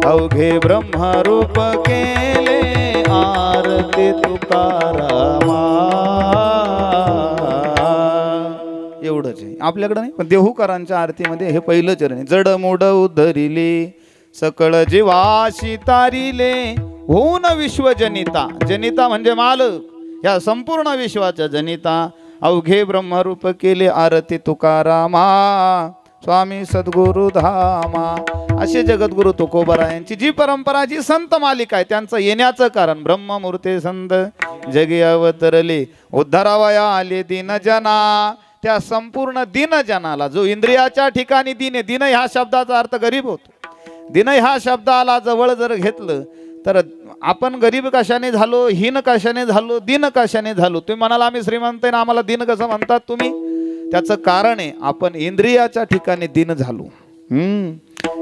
अवघे ब्रह्मरूप केले आरती तुकारामा. एवढंच आहे, आपल्याकडं नाही. पण देहूकरांच्या आरतीमध्ये हे पहिलं चरण आहे. जड मूढ उद्धरिले सकळ जीवाशी तारिले होऊन विश्वजनिता. जनिता म्हणजे मालक, या संपूर्ण विश्वाच्या जनिता. अवघे ब्रह्मरूप केले आरती तुकारामा. स्वामी सद्गुरु धामा. असे जगद्गुरु तुकोबरायांची जी परंपरा, जी संत मालिका आहे, त्यांचं येण्याचं कारण ब्रह्ममूर्ती संत जगी अवतरले उद्धरावया आले दीन जना. त्या संपूर्ण दीन जनाला, जो इंद्रियाच्या ठिकाणी दीन आहे. दीन ह्या शब्दाचा अर्थ गरीब होतो. दीन ह्या शब्दाला जवळ जर घेतलं तर आपण गरीब कशाने झालो, हीन कशाने झालो, दीन कशाने झालो. तुम्ही म्हणाल आम्ही श्रीमंत आहे ना, आम्हाला दीन कसं म्हणतात तुम्ही? त्याचं कारण आहे आपण इंद्रियाच्या ठिकाणी दीन झालो.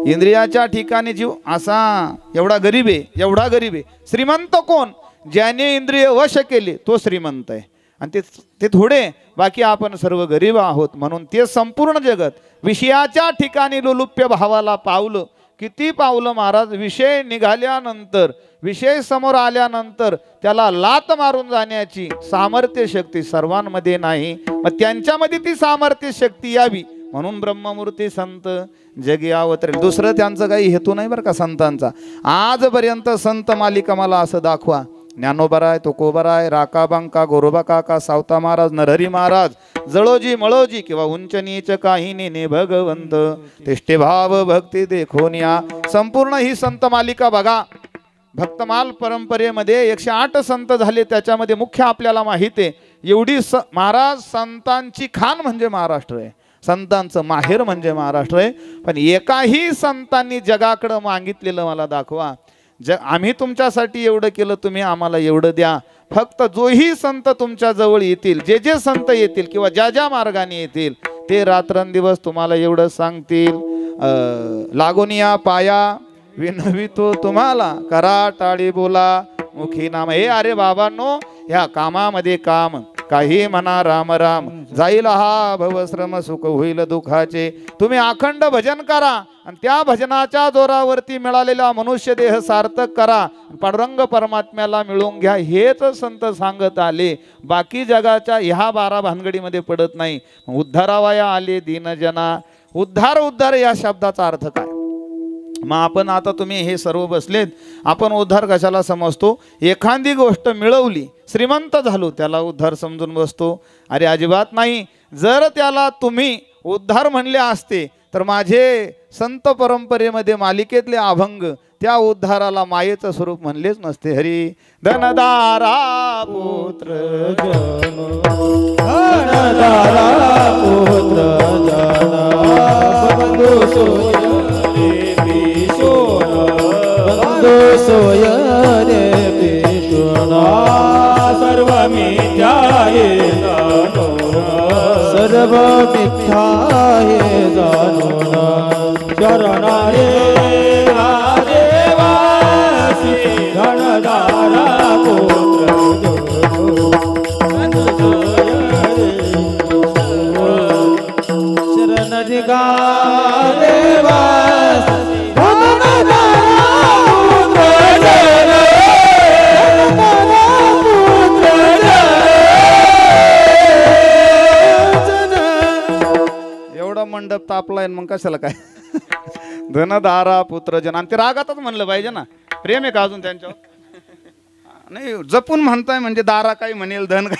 इंद्रियाच्या ठिकाणी जीव असा एवढा गरीब आहे, एवढा गरीब आहे. श्रीमंत कोण? ज्याने इंद्रिय वश केले तो श्रीमंत आहे. आणि ते थोडे, बाकी आपण सर्व गरीब आहोत. म्हणून ते संपूर्ण जगत विषयाच्या ठिकाणी लोलुप्य भावाला पावलं. किती पावलं महाराज? विषय निघाल्यानंतर, विषय समोर आल्यानंतर त्याला लात मारून जाण्याची सामर्थ्य शक्ती सर्वांमध्ये नाही. मग त्यांच्यामध्ये ती सामर्थ्य शक्ती यावी म्हणून ब्रह्ममूर्ती संत जगी अवतरेल. दुसरं त्यांचं काही हेतू नाही बरं का संतांचा. आजपर्यंत संत मालिका मला असं दाखवा. ज्ञानोबराय, तुकोबराय, राकाबांका, गोरोबा काका, सावता महाराज, नरहरी महाराज, जळोजी मळोजी किंवा उंच नीच काही ने भगवंत तिष्ठे भाव भक्ती देखोनिया. संपूर्ण ही संत मालिका बघा. भक्तमाल परंपरेमध्ये 108 संत झाले. त्याच्यामध्ये मुख्य आपल्याला माहिती आहे एवढी महाराज संतांची खान म्हणजे महाराष्ट्र आहे. संतांचं माहेर म्हणजे महाराष्ट्र आहे. पण एकाही संतांनी जगाकडं मागितलेलं मला दाखवा. आम्ही तुमच्यासाठी एवढं केलं, तुम्ही आम्हाला एवढं द्या. फक्त जोही संत तुमच्या जवळ येतील, जे जे संत येतील किंवा ज्या ज्या मार्गाने येतील, ते रात्रंदिवस तुम्हाला एवढं सांगतील, लागोनिया पाया विनवितो तुम्हाला, करा टाळी बोला मुखी नाम. हे अरे बाबांनो, ह्या कामामध्ये काम, काही म्हणा राम राम, जाईल हा भवश्रम सुख होईल दुःखाचे. तुम्ही अखंड भजन करा आणि त्या भजनाच्या जोरावरती मिळालेला मनुष्य देह सार्थक करा, पांडुरंग परमात्म्याला मिळवून घ्या, हेच संत सांगत आले. बाकी जगाच्या ह्या 12 भानगडीमध्ये पडत नाही. उद्धारावया आले दीनजना. उद्धार उद्धार या शब्दाचा अर्थ काय? मग आपण आता तुम्ही हे सर्व बसलेत, आपण उद्धार कशाला समजतो? एखादी गोष्ट मिळवली, श्रीमंत झालो, त्याला उद्धार समजून बसतो? अरे अजिबात नाही. जर त्याला तुम्ही उद्धार म्हणले असते तर माझे संत परंपरेमध्ये मालिकेतले अभंग त्या उद्धाराला मायेचं स्वरूप म्हणलेच नसते. हरी धनदारा पुत्र जन, धनदारा पुत्र जन, बंधू सोय रे पिशोन, बंधू सोय रे पिशोन, सर्व मिथ्या हे जाणून, सर्व मिथ्या हे जाणून, शरण रे आदिवासी धनदारा पुत्र शरण दिगा देवास धनदारा पुत्र एवढा मंडप तापलाय मग कशाला काय? धनदारा पुत्र जन. आणि ते रागातच म्हणलं पाहिजे ना, प्रेम आहे का अजून त्यांच्यावर? नाही, जपून म्हणताय म्हणजे दारा काही म्हणेल, धन काय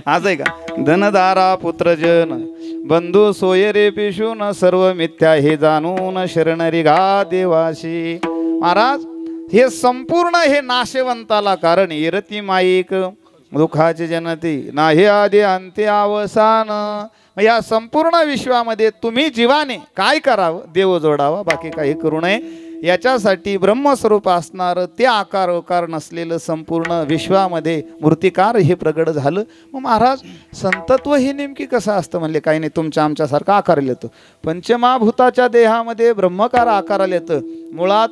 आज आहे का? धनदारा पुत्र जन, बंधू सोय रे पिशून, सर्व मिथ्या हे जाणून, शरणरी गा देवाशी. महाराज, हे संपूर्ण हे नाशवंताला कारण येरती माईक दुःखाचे जनती, नाही आधी अंत्य अवसान. या संपूर्ण विश्वामध्ये तुम्ही जीवाने काय करावं? देव जोडावा, बाकी काही करू नये. याच्यासाठी ब्रह्मस्वरूप असणार ते आकार ओकार नसलेलं संपूर्ण विश्वामध्ये मूर्तिकार हे प्रगट झालं. मग महाराज, संतत्व हे नेमकी कसं असतं? म्हणले काही नाही, तुमच्या आमच्यासारखं आकाराला येतं. पंचमहाभूताच्या देहामध्ये ब्रह्मकार आकाराला येतं. मुळात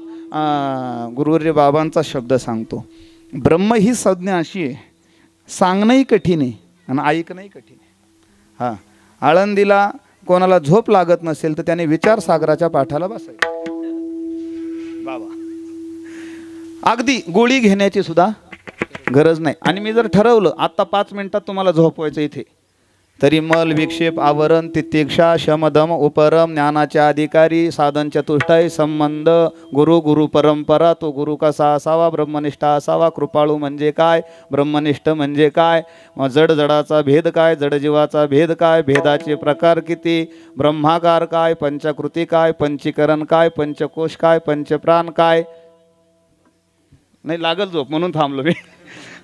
गुरुवर्य बाबांचा शब्द सांगतो, ब्रह्म ही संज्ञा अशी आहे, सांगणंही कठीण आहे आणि ऐकणंही कठीण आहे. हां, आळंदीला कोणाला झोप लागत नसेल तर त्याने विचारसागराच्या पाठाला बसायचं. बाबा, अगदी गोळी घेण्याची सुद्धा गरज नाही. आणि मी जर ठरवलं आता 5 मिनिटात तुम्हाला झोपवायचं इथे, तरी मल विक्षेप आवरण तितिक्षा शमदम उपरम ज्ञानाचे अधिकारी साधन चतुष्टय संबंध गुरु गुरु परंपरा, तो गुरु कसा असावा, ब्रह्मनिष्ठ असावा, कृपाळू म्हणजे काय, ब्रह्मनिष्ठ म्हणजे काय, मग जड जडाचा भेद काय, जड जीवाचा भेद काय, भेदाचे प्रकार किती, ब्रह्माकार काय, पंचकृती काय, पंचीकरण काय, पंचकोश काय, पंचप्राण काय. नाही लागल झोप म्हणून थांबलो मी.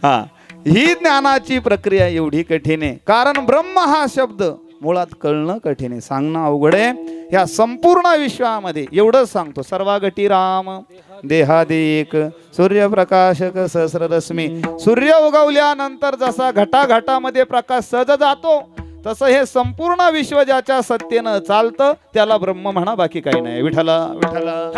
हां, ही ज्ञानाची प्रक्रिया एवढी कठीण आहे, कारण ब्रह्म हा शब्द मुळात कळणं कठीण आहे, सांगणं अवघड आहे. ह्या संपूर्ण विश्वामध्ये एवढंच सांगतो, सर्वागटी राम देहादेक सूर्यप्रकाशक सहस्ररश्मी. सूर्य उगवल्यानंतर जसा घटाघटामध्ये प्रकाश सहज जातो, तसं हे संपूर्ण विश्व ज्याच्या सत्तेनं चालतं त्याला ब्रह्म म्हणा, बाकी काही नाही. विठ्ठला विठ्ठला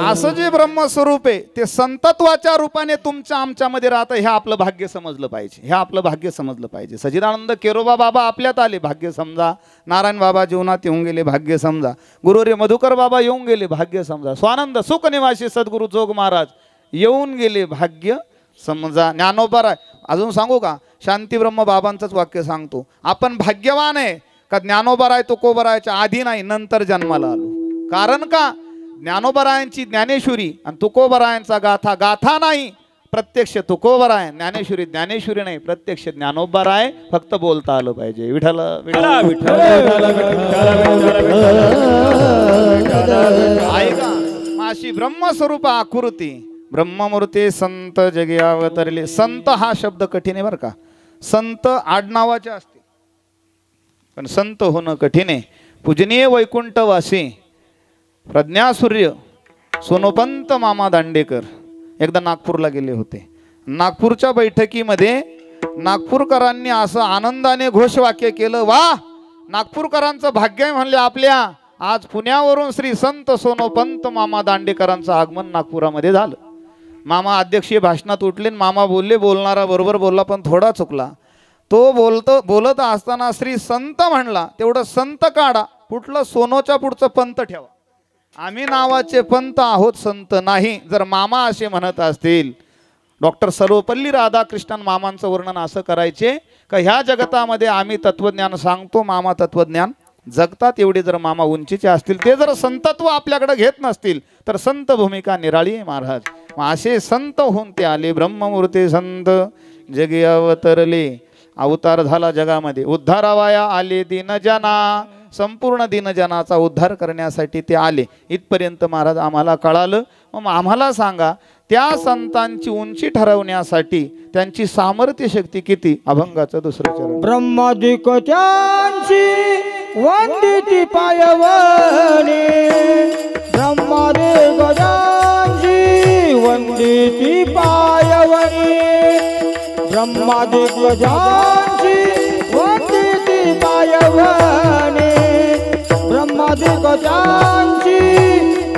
असं जे ब्रह्मस्वरूप आहे ते संतत्वाच्या रूपाने तुमच्या आमच्यामध्ये राहतं. हे आपलं भाग्य समजलं पाहिजे, हे आपलं भाग्य समजलं पाहिजे. सच्चिदानंद केरोबा बाबा आपल्यात आले, भाग्य समजा. नारायण बाबा जीवनात येऊन गेले, भाग्य समजा. गुरुवर्य मधुकर बाबा येऊन गेले, भाग्य समजा. स्वानंद सुखनिवासी सद्गुरु जोग महाराज येऊन गेले, भाग्य समजा. ज्ञानोबा, अजून सांगू का? शांतीब्रह्म बाबांचंच वाक्य सांगतो, आपण भाग्यवान आहे का ज्ञानोबराय तुकोबरायच्या आधी नाही, नंतर जन्माला आलो. कारण का? ज्ञानोबरायांची ज्ञानेश्वरी आणि तुकोबरायांचा गाथा गाथा नाही, प्रत्यक्ष तुकोबराय. ज्ञानेश्वरी ज्ञानेश्वरी नाही, प्रत्यक्ष ज्ञानोबराय. फक्त बोलता आलं पाहिजे. विठ्ठल विठ्ठल ऐका, माशी ब्रह्मस्वरूप आकृती ब्रह्ममूर्ती संत जगी अवतरले. संत हा शब्द कठीण आहे बरं का. संत आडनावाचे असते पण संत होणं कठीण आहे. पूजनीय वैकुंठवासी प्रज्ञासूर्य सोनोपंत मामा दांडेकर एकदा नागपूरला गेले होते. नागपूरच्या बैठकीमध्ये नागपूरकरांनी असं आनंदाने घोषवाक्य केलं, वा नागपूरकरांचं भाग्य आहे म्हणले आपल्या, आज पुण्यावरून श्री संत सोनोपंत मामा दांडेकरांचं आगमन नागपुरामध्ये झालं. मामा अध्यक्षीय भाषणात उठले, मामा बोलले, बोलणारा बरोबर बोलला पण थोडा चुकला. तो बोलत असताना श्री संत म्हणला, तेवढं संत काढा, कुठलं सोनोच्या पुढचं पंत ठेवा. आम्ही नावाचे पंत आहोत, संत नाही. जर मामा असे म्हणत असतील, डॉक्टर सर्वपल्ली राधाकृष्णन मामांचं वर्णन असं करायचे का ह्या जगतामध्ये आम्ही तत्वज्ञान सांगतो, मामा तत्वज्ञान जगतात. एवढे जर मामा उंचीचे असतील, ते जर संतत्व आपल्याकडे घेत नसतील तर संत भूमिका निराळी आहे महाराज. असे संत होऊन ते आले, ब्रह्ममूर्ती संत जगी अवतरले, अवतार झाला जगामध्ये, उद्धारावाया आले दीनजना, संपूर्ण दीनजनाचा उद्धार करण्यासाठी ते आले. इथपर्यंत महाराज आम्हाला कळालं. मग आम्हाला सांगा, त्या संतांची उंची ठरवण्यासाठी त्यांची सामर्थ्य शक्ती किती? अभंगाचं दुसरं चरण. ब्रह्मादिक त्यांची वंदिती पायवणी, ब्रह्मादिक त्यांची वंदिती पायवणी, ब्रह्मादिक त्यांची वंदिती पायवणी, ब्रह्मादिक त्यांची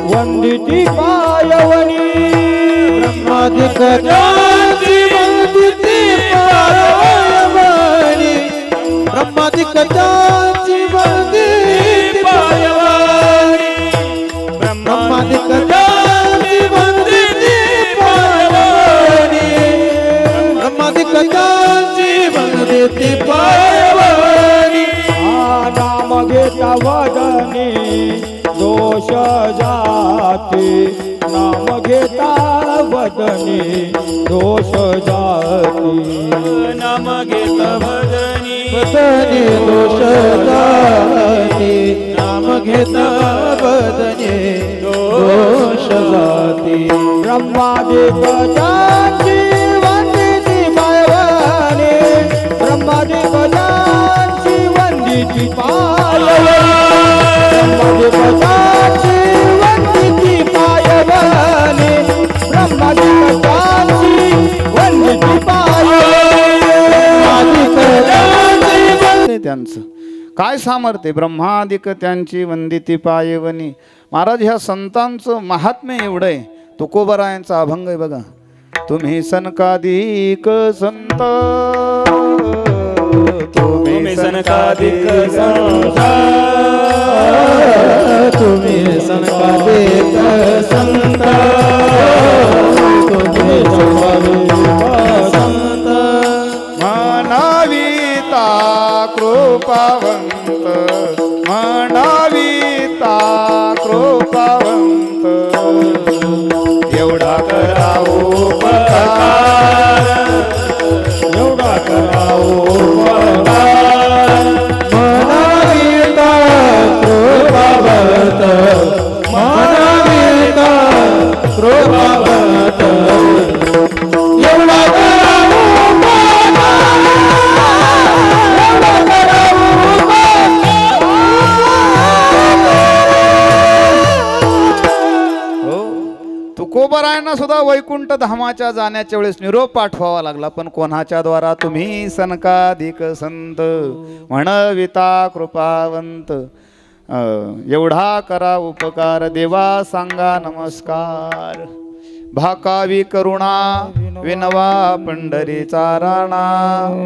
वंदिती पायवणी, ब्रह्मादिक त्यांची वंदिती पायवणी, ब्रह्मादिक त्यांची वंदिती पायवणी, ब्रह्मादिक त्यांची वंदिती पायवणी, ब्रह्मादिक त्यांची वंदिती पायवणी. नाम घेता वदनी दोष जाती, नाम घेता वदनी दोष जाती, नाम घेता वदनी दोष जाती, नाम घेता वदनी दोष जाती. ब्रह्मादिक त्यांची वंदिती पायवणी, ब्रह्मादिक त्यांची वंदिती पायवणी, ब्रह्मादिक त्यांची वंदिती पायवणी, ब्रह्मादिक त्यांची वंदिती पायवणी. त्यांचं काय सामर्थ्य? ब्रह्मादिक त्यांची वंदिती पायवनी. महाराज ह्या संतांचं महात्म्य एवढं आहे. तुकोबरायांचा अभंग आहे बघा. तुम्ही सनकादिक संत, तुम्ही सनकादिक संत, तुम्ही सनकादिक संत, तुम्ही सनकादिक संत, म्हणाविता कृपावंत, म्हणाविता कृपावंत, एवढा करावो उपकार, एवढा करावो उपकार, म्हणाविता कृपावंत, म्हणाविता कृपावंत, एवढा करावो तुकोबरायांना सुद्धा वैकुंठ धामाच्या जाण्याच्या वेळेस निरोप पाठवावा लागला. पण कोणाच्या द्वारा? तुम्ही सनकादिक संत, म्हणविता कृपावंत, एवढा करा उपकार, देवा सांगा नमस्कार. भाकावी करुणा विनवा पंढरीचा राणा.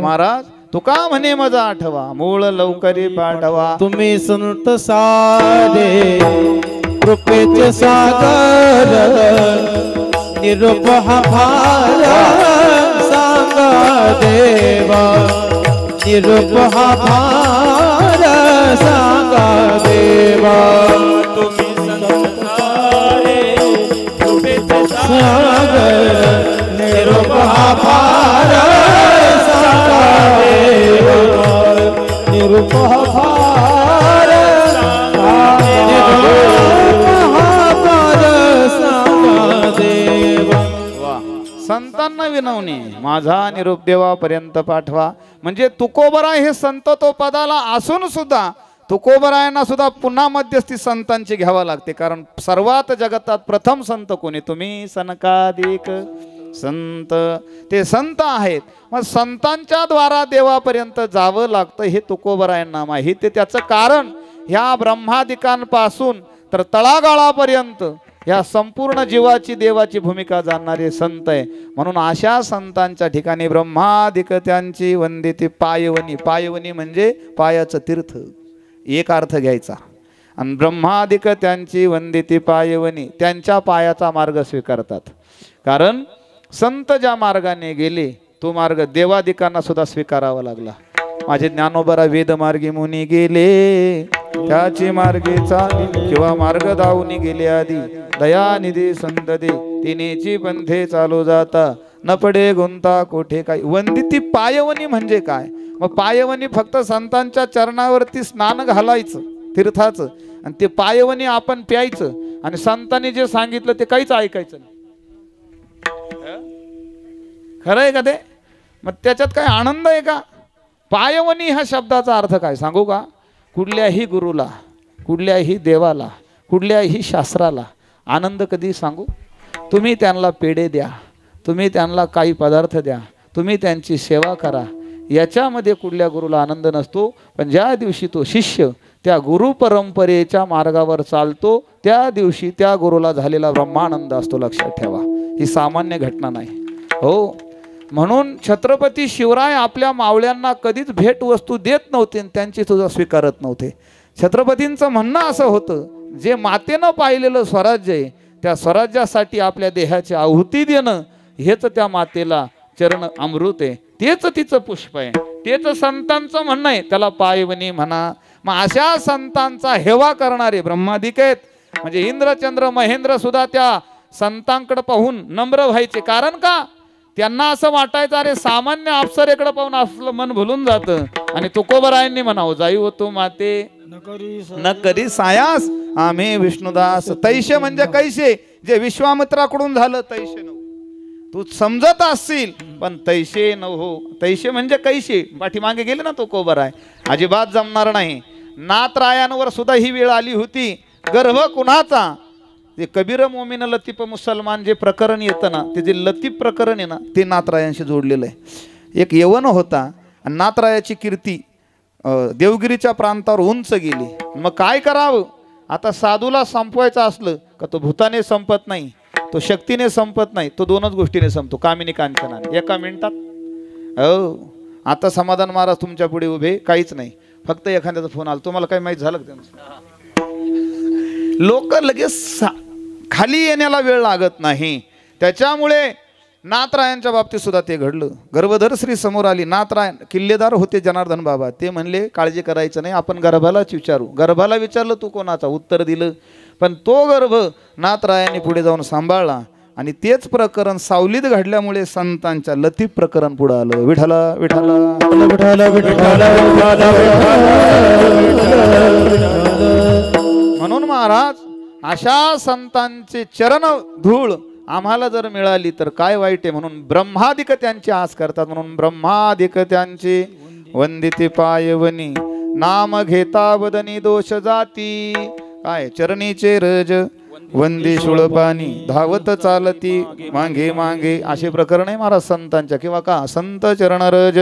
महाराज तुका म्हणे मजा आठवा, मूळ लवकरी पाठवा. तुम्ही संत सारे कृपेचे सागर, निरूप हा भार सांगा देवा, निरूप हा भार सांगा देवा. तुम्ही संत सारे कृपेचे सागर, निरूप हा भार सांगा देवा, निरूप हा भार संतांना विनवणी, माझा निरोप देवापर्यंत पाठवा. म्हणजे तुकोबराय हे संत तो पदाला असून सुद्धा तुकोबरायांना सुद्धा पुन्हा मध्यस्थी संतांची घ्यावा लागते. कारण सर्वात जगतात प्रथम संत कोणी? तुम्ही सनकादिक संत, ते संत आहेत. मग संतांच्या द्वारा देवापर्यंत जावं लागतं हे तुकोबरायांना माहीत आहे. त्याचं कारण ह्या ब्रह्मादिकांपासून तर तळागाळापर्यंत या संपूर्ण जीवाची देवाची भूमिका जाणणारे संत आहे. म्हणून अशा संतांच्या ठिकाणी ब्रह्मादिक त्यांची वंदिती पायवनी. पायवनी म्हणजे पायाचं तीर्थ एक अर्थ घ्यायचा. आणि ब्रह्मादिक त्यांची वंदिती पायवनी, त्यांच्या पायाचा मार्ग स्वीकारतात. कारण संत ज्या मार्गाने गेले तो मार्ग देवादिकांना सुद्धा स्वीकारावा लागला. माझे ज्ञानोबरा वेदमार्गी मुनी गेले त्याची मार्गे चाली, किंवा मार्ग दावून गेले आधी दयानिधी संत दे, तिनेची पंथे चालू जाता न पडे गुंता कोठे काय. वंदिती पायवनी म्हणजे काय? मग पायवनी फक्त संतांच्या चरणावरती स्नान घालायचं तीर्थाचं, आणि ते पायवनी आपण प्यायचं, आणि संतांनी जे सांगितलं ते काहीच ऐकायचं नाही. खरं आहे का ते? मग त्याच्यात काय आनंद आहे का? पायवनी ह्या शब्दाचा अर्थ काय सांगू का? कुठल्याही गुरुला, कुठल्याही देवाला, कुठल्याही शास्त्राला आनंद कधी सांगू? तुम्ही त्यांना पेढे द्या, तुम्ही त्यांना काही पदार्थ द्या, तुम्ही त्यांची सेवा करा, याच्यामध्ये कुठल्या गुरुला आनंद नसतो. पण ज्या दिवशी तो शिष्य त्या गुरु परंपरेच्या मार्गावर चालतो त्या दिवशी त्या गुरुला झालेला ब्रह्मानंद असतो. लक्षात ठेवा, ही सामान्य घटना नाही हो. म्हणून छत्रपती शिवराय आपल्या मावळ्यांना कधीच भेट वस्तू देत नव्हते आणि त्यांची सुद्धा स्वीकारत नव्हते. छत्रपतींचं म्हणणं असं होतं, जे मातेनं पाहिलेलं स्वराज्य आहे त्या स्वराज्यासाठी आपल्या देहाची आहुती देणं हेच त्या मातेला चरण अमृत आहे, तेच तिचं पुष्प आहे, तेच संतांचं म्हणणं आहे. त्याला पायवनी म्हणा. मग अशा संतांचा हेवा करणारे ब्रह्मादिक आहेत. म्हणजे इंद्रचंद्र महेंद्र सुद्धा त्या संतांकडे पाहून नम्र व्हायचे. कारण का? त्यांना असं वाटायचं अरे सामान्य अप्सरेकडे पाहून आपलं मन भुलून जातं. आणि तुकोबरायांनी म्हणावं, जाई होतो माते न करी सायास आम्ही विष्णुदास. तैशे म्हणजे कैसे, जे विश्वामित्राकडून झालं तैशे नव. तू समजत असशील पण तैशे नव हो. तैशे म्हणजे कैसे, पाठीमागे गेले ना तुकोबराय, अजिबात जमणार नाही. नाथरायांवर सुद्धा ही वेळ आली होती. गर्भ कुणाचा? ते कबीर मोमीन लतीफ मुसलमान जे प्रकरण येतं ना, ते जे लतीफ प्रकरण आहे ना, ते नाथरायांशी जोडलेलं आहे. एक यवन होता आणि नाथरायाची कीर्ती देवगिरीच्या प्रांतावर उंच गेली. मग काय करावं? आता साधूला संपवायचं असलं का तो भूताने संपत नाही, तो शक्तीने संपत नाही, तो दोनच गोष्टीने संपतो, कामिनी कांचनाने, एका मिनिटात. हो, आता समाधान महाराज तुमच्या पुढे उभे, काहीच नाही, फक्त एखाद्याचा फोन आला, तुम्हाला काही माहीत झालं का त्यांचं? लोक लगेच खाली येण्याला वेळ लागत नाही. त्याच्यामुळे नाथरायांच्या बाबतीत सुद्धा ते घडलं. गर्भधर श्री समोर आली. नाथरायण किल्लेदार होते जनार्दन बाबा. ते म्हणले काळजी करायचं नाही, आपण गर्भालाच विचारू. गर्भाला विचारलं तू कोणाचा, उत्तर दिलं. पण तो गर्भ नाथरायांनी पुढे जाऊन सांभाळला. आणि तेच प्रकरण सावलीत घडल्यामुळे संतांच्या लतीफ प्रकरण पुढे आलं. विठ्ठला विठ्ठला विठ्ठला विठ्ठला. म्हणून महाराज अशा संतांचे चरण धूळ आम्हाला जर मिळाली तर काय वाईट आहे. म्हणून ब्रह्मादिक त्यांची आस करतात. म्हणून ब्रह्मादिक त्यांची वंदिती पायवनी, नाम घेता वदनी दोष जाती. काय चरणीचे रज वंदी शुळपानी, धावत चालती मागे मागे. असे प्रकरण आहे महाराज संतांच्या. किंवा का संत चरण रज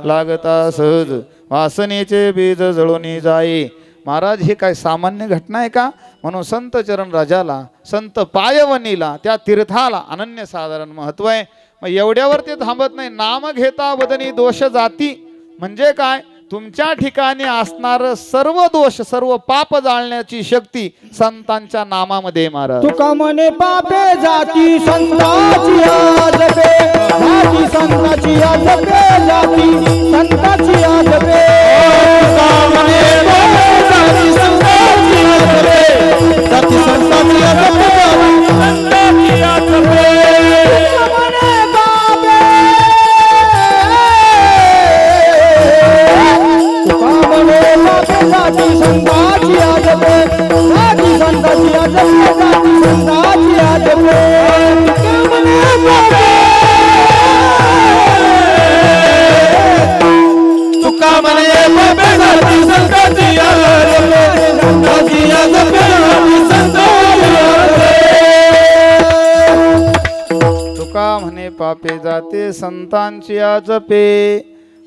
लागता सहज, वासनेचे बीज जळून जाई. महाराज हे काय सामान्य घटना आहे का? म्हणून संत चरण राजाला, संत पायवनीला, त्या तीर्थाला अनन्यसाधारण महत्व आहे. मग एवढ्यावर ते थांबत नाही. नाम घेता वदनी दोष जाती म्हणजे काय? तुमच्या ठिकाणी असणार सर्व दोष, सर्व पाप जाळण्याची शक्ती संतांच्या नामामध्ये. महाराज तुका म्हणे पापे जाती संताची जपे, जाती संताची जपे, जाती संताची जपे. तुका म्हणे पापे जाती संताची जपे, जाती संताची जपे, संताची जपे. जाती संताची जपे, जाती संताची जपे, जाती संताची जपे. तुका म्हणे पापे जाती संताची जपे, संताची जपे, जाती संताची जपे. तुका म्हणे पापे जाते संतांची जपे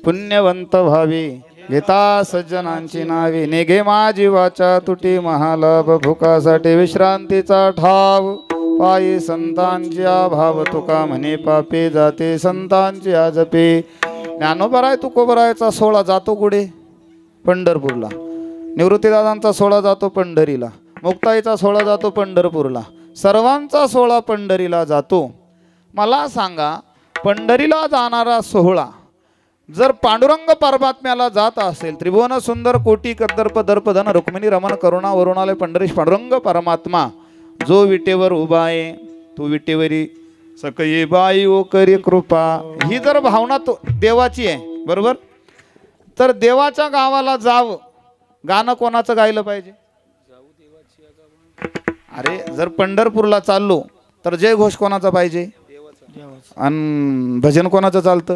पुण्यवंत व्हावे घेता सज्जनांची नावे निघे माझी वाचा तुटी महालाभ भुकासाठी विश्रांतीचा ठाव पायी संतांच्या भाव तुका म्हणे पापे जाते संतांची जपे ज्ञानोबराय तुकोबरायचा सोहळा जातो कुठे पंढरपूरला निवृत्तीदादांचा सोहळा जातो पंढरीला मुक्ताईचा सोहळा जातो पंढरपूरला सर्वांचा सोहळा पंढरीला जातो मला सांगा पंढरीला जाणारा सोहळा जर पांडुरंग परमात्म्याला जात असेल त्रिभुवन सुंदर कोटी कद्दर्प दर्पधन रुक्मिणी रमण करुणा वरुणालय पंढरीश पांडुरंग परमात्मा जो विटेवर उभा आहे तो विटेवरी सकई बाई ओ करी कृपा ही जर भावना तो देवाची आहे बरोबर तर देवाच्या गावाला जावं गाणं कोणाचं गायलं पाहिजे अरे जर पंढरपूरला चाललो तर जय घोष कोणाचा पाहिजे आणि भजन कोणाचं चालतं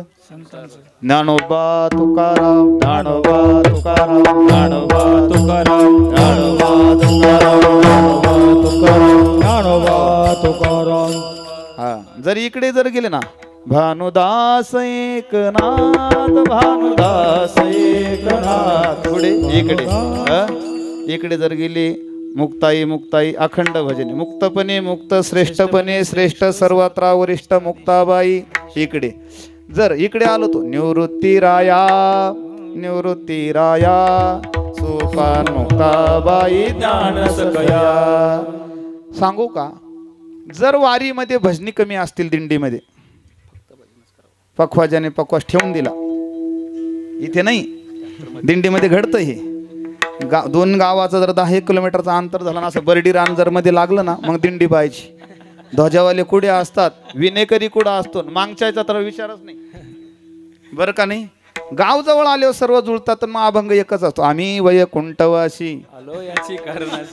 ज्ञानोबा तुकाराम ज्ञानोबा तुकाराम ज्ञानोबा तुकाराम ज्ञानोबा तुकाराम ज्ञानोबा तुकाराम. हा जर इकडे जर गेले ना भानुदास एकनाथ भानुदास एकनाथ पुढे इकडे जर गेली मुक्ताई मुक्ताई अखंड भजने मुक्तपणे मुक्त श्रेष्ठपणे श्रेष्ठ सर्वत्र वरिष्ठ मुक्ताबाई इकडे जर इकडे आलो तो निवृत्ती राया सोपान मुक्ताबाई ज्ञान सकया. सांगू का जर वारीमध्ये भजनी कमी असतील दिंडीमध्ये पखवाजाने पखवास ठेवून दिला इथे नाही दिंडीमध्ये घडतं हे दोन गावाचं जर 10 किलोमीटरचं अंतर झालं ना असं बर्डी रान जर मध्ये लागलं ना मग दिंडी पाहायची ध्वजावाले कुडे असतात विनेकरी कुडा असतो मागच्याचा तर विचारच नाही बरं का नाही गाव जवळ आल्यावर सर्व जुळतात मग अभंग एकच असतो आम्ही वैकुंठवासी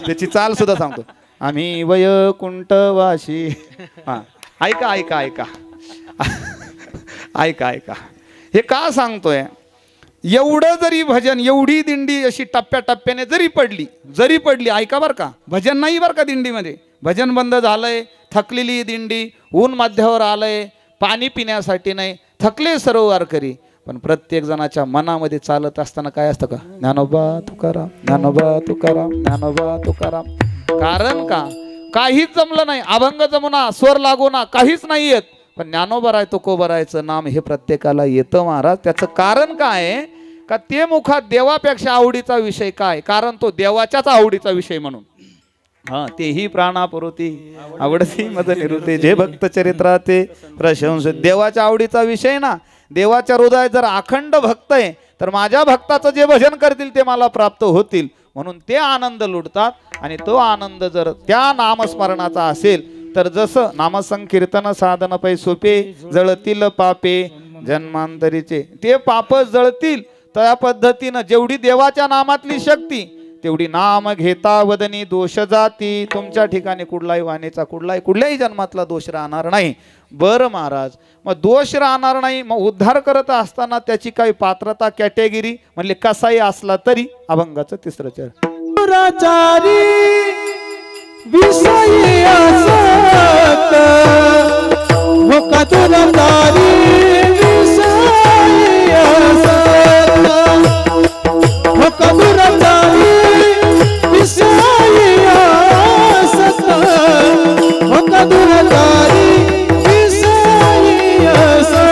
त्याची चाल सुद्धा सांगतो आम्ही वैकुंठवासी. हा ऐका ऐका ऐका ऐका ऐका हे का सांगतोय एवढं जरी भजन एवढी दिंडी अशी टप्प्याटप्प्याने जरी पडली ऐका बरं का भजन नाही बरं का दिंडीमध्ये भजन बंद झालंय थकलेली दिंडी ऊन मध्यावर आलंय पाणी पिण्यासाठी नाही थकले सर्व वारकरी पण प्रत्येक जणाच्या मनामध्ये चालत असताना काय असतं का ज्ञानोबा तुकाराम ज्ञानोबा तुकाराम ज्ञानोबा तुकाराम. कारण का काहीच जमलं नाही अभंग जमुना स्वर लागू ना काहीच नाही येत पण ज्ञानोबराय तुकोबरायचं नाम हे प्रत्येकाला येतं महाराज. त्याचं कारण काय आहे का ते मुखात देवापेक्षा आवडीचा विषय काय कारण तो देवाच्याच आवडीचा विषय म्हणून हा तेही प्राणापुरती आवडती मद निरुते जे भक्त चरित्राते प्रशंस देवाच्या आवडीचा विषय ना देवाच्या हृदयात जर अखंड भक्त आहे तर माझ्या भक्ताचं जे भजन करतील ते मला प्राप्त होतील म्हणून ते आनंद लुटतात आणि तो आनंद जर त्या नामस्मरणाचा असेल तर जसं नामसंकीर्तन साधन पै सोपे जळतील पापे जन्मांतरीचे ते पाप जळतील त्या पद्धतीनं जेवढी देवाच्या नामातली शक्ती तेवढी नाम घेता वदनी दोष जाती तुमच्या ठिकाणी कुठलाही वाणीचा कुठल्याही जन्मातला दोष राहणार नाही. बरं महाराज मग दोष राहणार नाही मग उद्धार करत असताना त्याची काही पात्रता कॅटेगरी म्हणले कसाही असला तरी अभंगाचं 3रं चरण विषयी असत मुका दुराचारी विषयी असत मुका दुराचारी विषयी असत मुका दुराचारी विषयी असत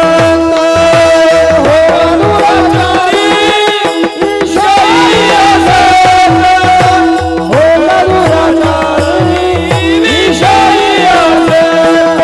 हो दुराचारी विषयी असत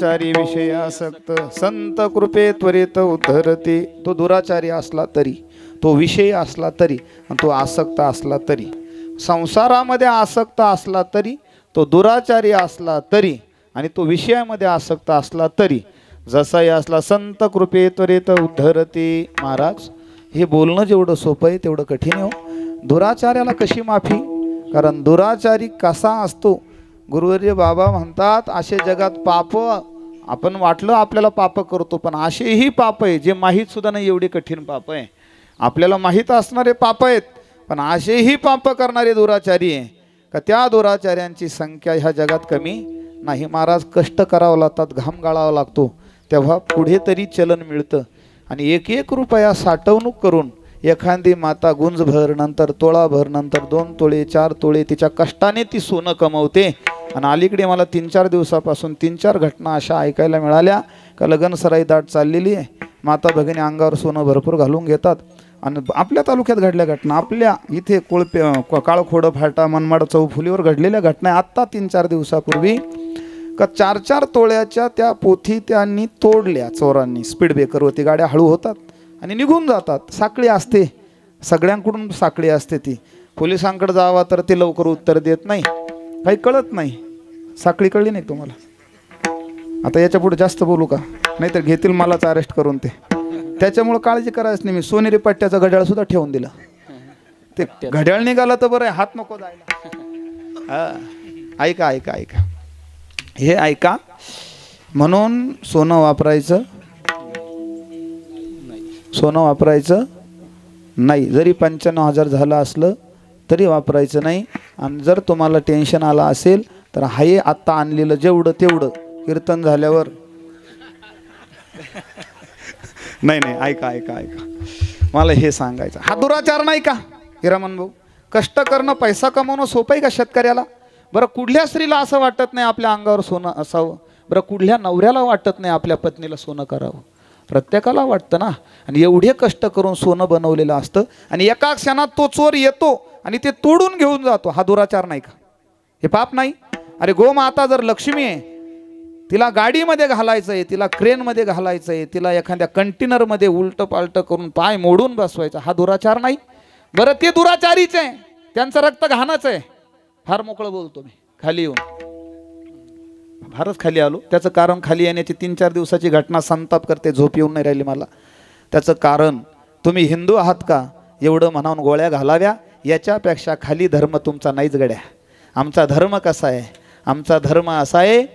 दुराचारी विषयासक्त संत कृपे त्वरित उद्धरते. तो दुराचारी असला तरी, तो विषय असला तरी, आणि तो आसक्त असला तरी, संसारामध्ये आसक्त असला तरी, तो दुराचारी असला तरी, आणि तो विषयामध्ये आसक्त असला तरी, जसाही असला संत कृपे त्वरित उद्धरते. महाराज, हे बोलणं जेवढं सोपं आहे तेवढं कठीण आहे हो. दुराचार्याला कशी माफी? कारण दुराचारी कसा असतो? गुरुवर्य बाबा म्हणतात, असे जगात पाप, आपण वाटलं आपल्याला पाप करतो, पण असेही पाप आहे जे माहीत सुद्धा नाही एवढे कठीण पाप आहे. आपल्याला माहीत असणारे पाप आहेत, पण असेही पाप करणारे दुराचारी आहे का त्या दुराचार्यांची संख्या ह्या जगात कमी नाही. महाराज, कष्ट करावं लागतात, घाम गाळावा लागतो, तेव्हा पुढे तरी चलन मिळतं. आणि एक एक रुपया साठवणूक करून एखादी माता गुंजभर, नंतर तोळाभर, नंतर 2 तोळे 4 तोळे तिच्या कष्टाने ती सोनं कमवते. आणि अलीकडे मला 3-4 दिवसापासून 3-4 घटना अशा ऐकायला मिळाल्या का लगनसराई दाट चाललेली आहे, माता भगिनी अंगावर सोनं भरपूर घालून घेतात. आणि आपल्या तालुक्यात घडल्या घटना, आपल्या इथे कोळपे काळखोडं फाटा मनमाड चौफुलीवर घडलेल्या घटना आहे. आत्ता 3-4 दिवसापूर्वी का 4-4 तोळ्याच्या त्या पोथी त्यांनी तोडल्या चोरांनी. स्पीड ब्रेकरवरती गाड्या हळू होतात आणि निघून जातात. साखळी असते, सगळ्यांकडून साखळी असते ती. पोलिसांकडे जावा तर ते लवकर उत्तर देत नाही, काही कळत नाही. साखळी कळली नाही तुम्हाला? आता याच्या पुढे जास्त बोलू का? नाहीतर घेतील मलाच अरेस्ट करून ते. त्याच्यामुळे काळजी करायच नाही. मी सोनेरी पट्ट्याचं घड्याळ सुद्धा ठेवून दिलं. ते घड्याळ निघालं तर बरं, हात नको जायला. ऐका ऐका ऐका, हे ऐका. म्हणून सोनं वापरायचं नाही. जरी 95,000 झालं असलं तरी वापरायचं नाही. आणि जर तुम्हाला टेन्शन आलं असेल तर हाय आत्ता आणलेलं जेवढं तेवढं कीर्तन झाल्यावर नाही नाही, ऐका ऐका ऐका, मला हे सांगायचं, हा दुराचार नाही का हिरामन भाऊ? कष्ट करणं, पैसा कमवणं सोपं आहे का शेतकऱ्याला? बरं, कुठल्या स्त्रीला असं वाटत नाही आपल्या अंगावर सोनं असावं? बरं, कुठल्या नवऱ्याला वाटत नाही आपल्या पत्नीला सोनं करावं? प्रत्येकाला वाटतं ना. आणि एवढे कष्ट करून सोनं बनवलेलं असतं आणि एका क्षणात तो चोर येतो आणि ते तोडून घेऊन जातो. हा दुराचार नाही का? हे पाप नाही? अरे गोमाता जर लक्ष्मी आहे, तिला गाडीमध्ये घालायचं आहे, तिला क्रेनमध्ये घालायचं आहे, तिला एखाद्या कंटेनरमध्ये उलटं पालटं करून पाय मोडून बसवायचा, हा दुराचार नाही? बरं, ते दुराचारीच आहे, त्यांचं रक्त घाणच आहे. फार मोकळं बोलतो मी, खाली येऊन फारच खाली आलो. त्याचं कारण, खाली येण्याची 3-4 दिवसाची घटना संताप करते, झोप येऊन नाही राहिली मला. त्याचं कारण, तुम्ही हिंदू आहात का एवढं म्हणून गोळ्या घालाव्या, याच्यापेक्षा खाली धर्म तुमचा नाहीच गड्या. आमचा धर्म कसा आहे? आमचा धर्म असा आहे,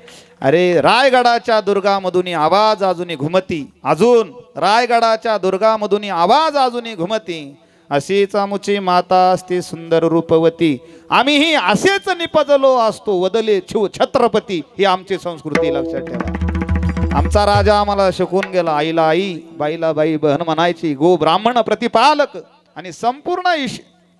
अरे रायगडाच्या दुर्गामधून आवाज अजूनी घुमती, अजून रायगडाच्या दुर्गामधून आवाज अजूनी घुमती, अशीच आमुची माता असते सुंदर रूपवती, आम्हीही असेच निपजलो असतो वदले शिव छत्रपती. ही आमची संस्कृती, लक्षात ठेवा. आमचा राजा आम्हाला शिकवून गेला, आईला आई, बाईला बाई, बहन म्हणायची, गो ब्राह्मण प्रतिपालक. आणि संपूर्ण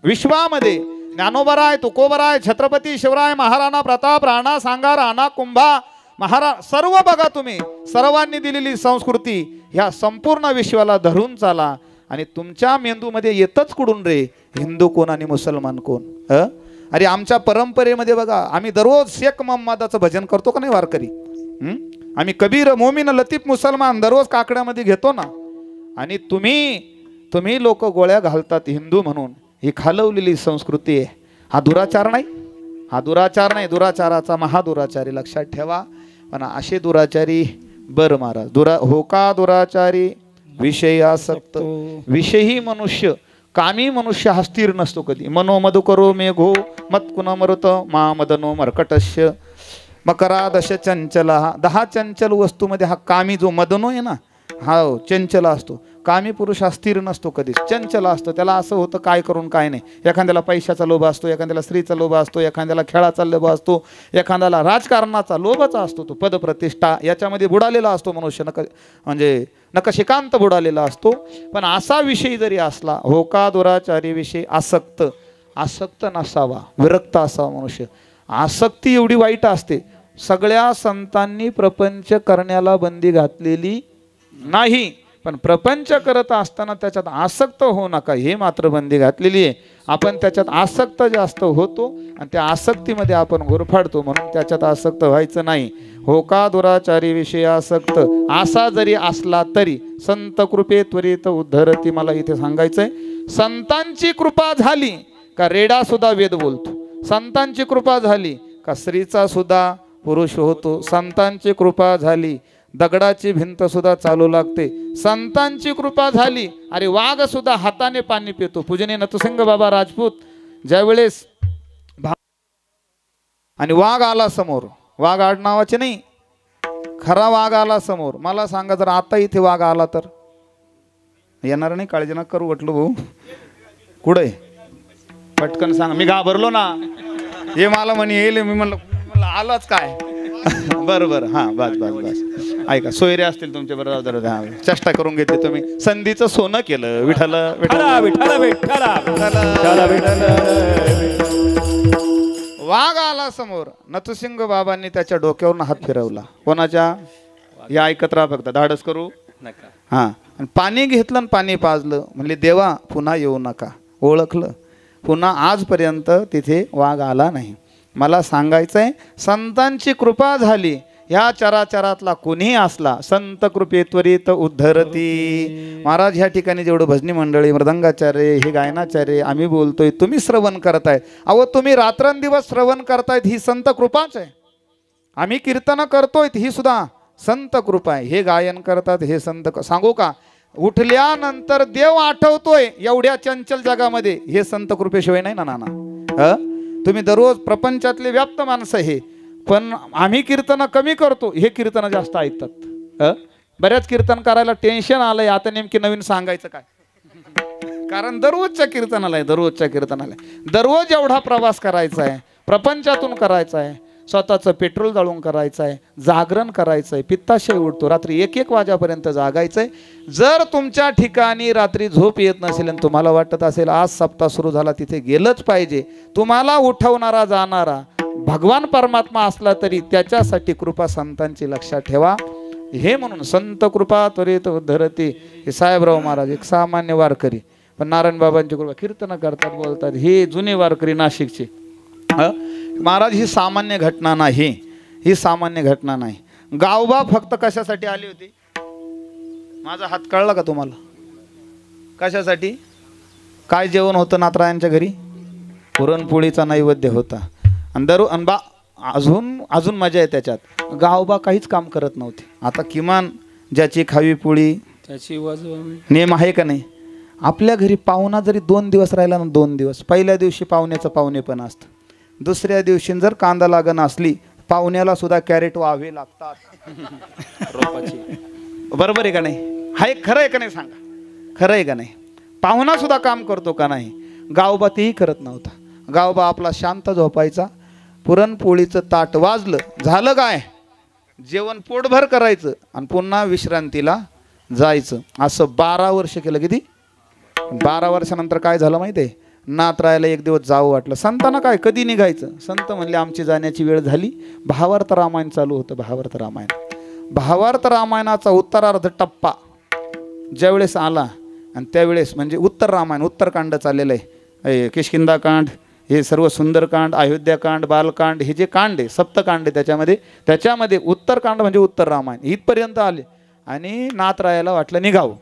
विश्वामध्ये ज्ञानोबराय, तुकोबराय, छत्रपती शिवराय, महाराणा प्रताप, राणा सांगा, राणा कुंभा, महाराज, सर्व बघा तुम्ही, सर्वांनी दिलेली संस्कृती ह्या संपूर्ण विश्वाला धरून चाला. आणि तुमच्या मेंदूमध्ये येतच कुठून रे हिंदू कोण आणि मुसलमान कोण? अरे आमच्या परंपरेमध्ये बघा, आम्ही दररोज शेख मोहम्मदाचं भजन करतो का नाही वारकरी? आम्ही कबीर, मोमीन, लतीफ, मुसलमान दररोज काकड्यामध्ये घेतो ना. आणि तुम्ही लोक गोळ्या घालतात हिंदू म्हणून. ही खालवलेली संस्कृती आहे. हा दुराचार नाही? हा दुराचार नाही, दुराचाराचा महादुराचारी, लक्षात ठेवा. पण असे दुराचारी, बरं महाराज, हो का दुराचारी? विषय आसक्त, विषयी मनुष्य, कामी मनुष्य हा स्थिर नसतो कधी. मनो मधुकरो मेघो मत्कुन मरुत मा मदनो मर्कटस्य मकरादश चंचल. हा 10 चंचल वस्तूमध्ये हा कामी जो मदनो आहे ना, हा चंचल असतो. कामी पुरुष हा स्थिर नसतो कधीच, चंचल असतो. त्याला असं होतं काय करून काय नाही. एखाद्याला पैशाचा लोभ असतो, एखाद्याला स्त्रीचा लोभ असतो, एखाद्याला खेळाचा लोभ असतो, एखाद्याला राजकारणाचा लोभच असतो. तो पदप्रतिष्ठा याच्यामध्ये बुडालेला असतो मनुष्य, म्हणजे नकशिकांत बुडालेला असतो. पण असा विषय जरी असला, हो का दुराचारी विषय आसक्त नसावा, विरक्त असावा मनुष्य. आसक्ती एवढी वाईट असते. सगळ्या संतांनी प्रपंच करण्याला बंदी घातलेली नाही, पण प्रपंच करत असताना त्याच्यात आसक्त होऊ नका हे मात्र बंदी घातलेली आहे. आपण त्याच्यात आसक्त जास्त होतो आणि त्या आसक्तीमध्ये आपण गुरफाडतो, म्हणून त्याच्यात आसक्त व्हायचं नाही. हो का दुराचारी विषय आसक्त, असा जरी असला तरी संत कृपे त्वरित उद्धरती. मला इथे सांगायचंय, संतांची कृपा झाली का रेडा सुद्धा वेद बोलतो, संतांची कृपा झाली का स्त्रीचा सुद्धा पुरुष होतो, संतांची कृपा झाली दगडाची भिंत सुद्धा चालू लागते, संतांची कृपा झाली अरे वाघ सुद्धा हाताने पाणी पितो. पूजनीय नतसिंग बाबा राजपूत ज्यावेळेस आणि वाघ आला समोर, वाघ आडनावाचे नाही, खरा वाघ आला समोर. मला सांगा जर आता इथे वाघ आला तर येणार नाही? काळजी नका करू वाटलं भाऊ, कुठे पटकन सांग. मी घाबरलो ना, हे मला म्हणे येईल, मी म्हणलं आलाच काय. बरं बरं, हां बस बस बस. ऐका सोयरे असतील तुमच्या बरोबर, हां चेष्टा करून घेतली तुम्ही, संधीचं सोनं केलं. विठ्ठल विठ्ठल विठ्ठल विठ्ठल विठ्ठल. वाघ आला समोर, नतसिंग बाबांनी त्याच्या डोक्यावरून हात फिरवला. कोणाच्या? या ऐकत राहा फक्त, धाडस करू नका. हां, आणि पाणी घेतलं आणि पाणी पाजलं. म्हणले देवा पुन्हा येऊ नका. ओळखलं, पुन्हा आजपर्यंत तिथे वाघ आला नाही. मला सांगायचंय, संतांची कृपा झाली, ह्या चराचरातला कोणीही असला संत कृपे त्वरित उद्धरती. महाराज ह्या ठिकाणी जेवढं भजनी मंडळी, मृदंगाचार्य, हे गायनाचार्य आम्ही बोलतोय, तुम्ही श्रवण करताय. अहो तुम्ही रात्रंदिवस श्रवण करतायत, ही संत कृपाच आहे. आम्ही कीर्तन करतोय, ही सुद्धा संत कृपा आहे. हे गायन करतात, हे संत. सांगू का, उठल्यानंतर देव आठवतोय एवढ्या चंचल जगामध्ये, हे संत कृपेशिवाय नाही ना नाना. तुम्ही दररोज प्रपंचातले व्याप्त माणसं हे, पण आम्ही कीर्तन कमी करतो, हे कीर्तन जास्त ऐकतात. बऱ्याच कीर्तन करायला टेन्शन आलंय आता, नेमकी नवीन सांगायचं काय, कारण दररोजच्या कीर्तनाला आहे, दररोजच्या कीर्तनाला आहे. दररोज एवढा प्रवास करायचा आहे, प्रपंचातून करायचा आहे, स्वतःचं पेट्रोल जाळून करायचं आहे, जागरण करायचं आहे, पित्ताशय उठतो, रात्री 1-1 वाजेपर्यंत जागायचं आहे. जर तुमच्या ठिकाणी रात्री झोप येत नसेल आणि तुम्हाला वाटत असेल आज सप्ताह सुरू झाला, तिथे गेलंच पाहिजे, तुम्हाला उठवणारा जाणारा भगवान परमात्मा असला तरी त्याच्यासाठी कृपा संतांची लक्षात ठेवा. हे म्हणून संत कृपा त्वरित उद्धरती. हे साहेबराव महाराज एक सामान्य वारकरी, पण नारायण बाबांची कृपा, कीर्तन करतात, बोलतात, हे जुने वारकरी नाशिकचे. महाराज ही सामान्य घटना नाही, ही सामान्य घटना नाही. गावबा फक्त कशासाठी आली होती? माझा हात कळला का तुम्हाला? कशासाठी? काय जेवण होतं नातरायांच्या घरी? पुरणपोळीचा नैवेद्य होता. आणि अजून मजा आहे त्याच्यात. गावबा काहीच काम करत नव्हते. आता किमान ज्याची खावी पोळी त्याची नेम आहे का नाही? आपल्या घरी पाहुणा जरी 2 दिवस राहिला ना, 2 दिवस, पहिल्या दिवशी पाहुण्याचं पाहुणे पण असतं, दुसऱ्या दिवशी जर कांदा लागण असली, पाहुण्याला सुद्धा कॅरेट व्हावे लागतात रोपाची. बरोबर आहे का नाही? हाय, खरं आहे का नाही सांगा? खरं आहे का नाही? पाहुणा सुद्धा काम करतो का नाही? गावबा तेही करत नव्हता. गावबा आपला शांत झोपायचा. पुरणपोळीचं ताट वाजलं, झालं काय, जेवण पोटभर करायचं आणि पुन्हा विश्रांतीला जायचं. असं 12 वर्ष केलं. किती? 12 वर्षानंतर काय झालं माहिती आहे? नातरायला एक दिवस जावं वाटलं. संतांना काय, कधी निघायचं? संत म्हणले आमची जाण्याची वेळ झाली. भावार्थ रामायण चालू होतं. भावार्थ रामायण, भावार्थ रामायणाचा उत्तरार्ध टप्पा ज्यावेळेस आला आणि त्यावेळेस म्हणजे उत्तर रामायण, उत्तरकांड चाललेलं आहे. किष्किंधाकांड, हे सर्व सुंदरकांड, अयोध्याकांड, बालकांड, हे जे कांड आहे, सप्तकांड आहे, त्याच्यामध्ये उत्तरकांड म्हणजे उत्तर रामायण इथपर्यंत आले. आणि नातरायाला वाटलं निघावं.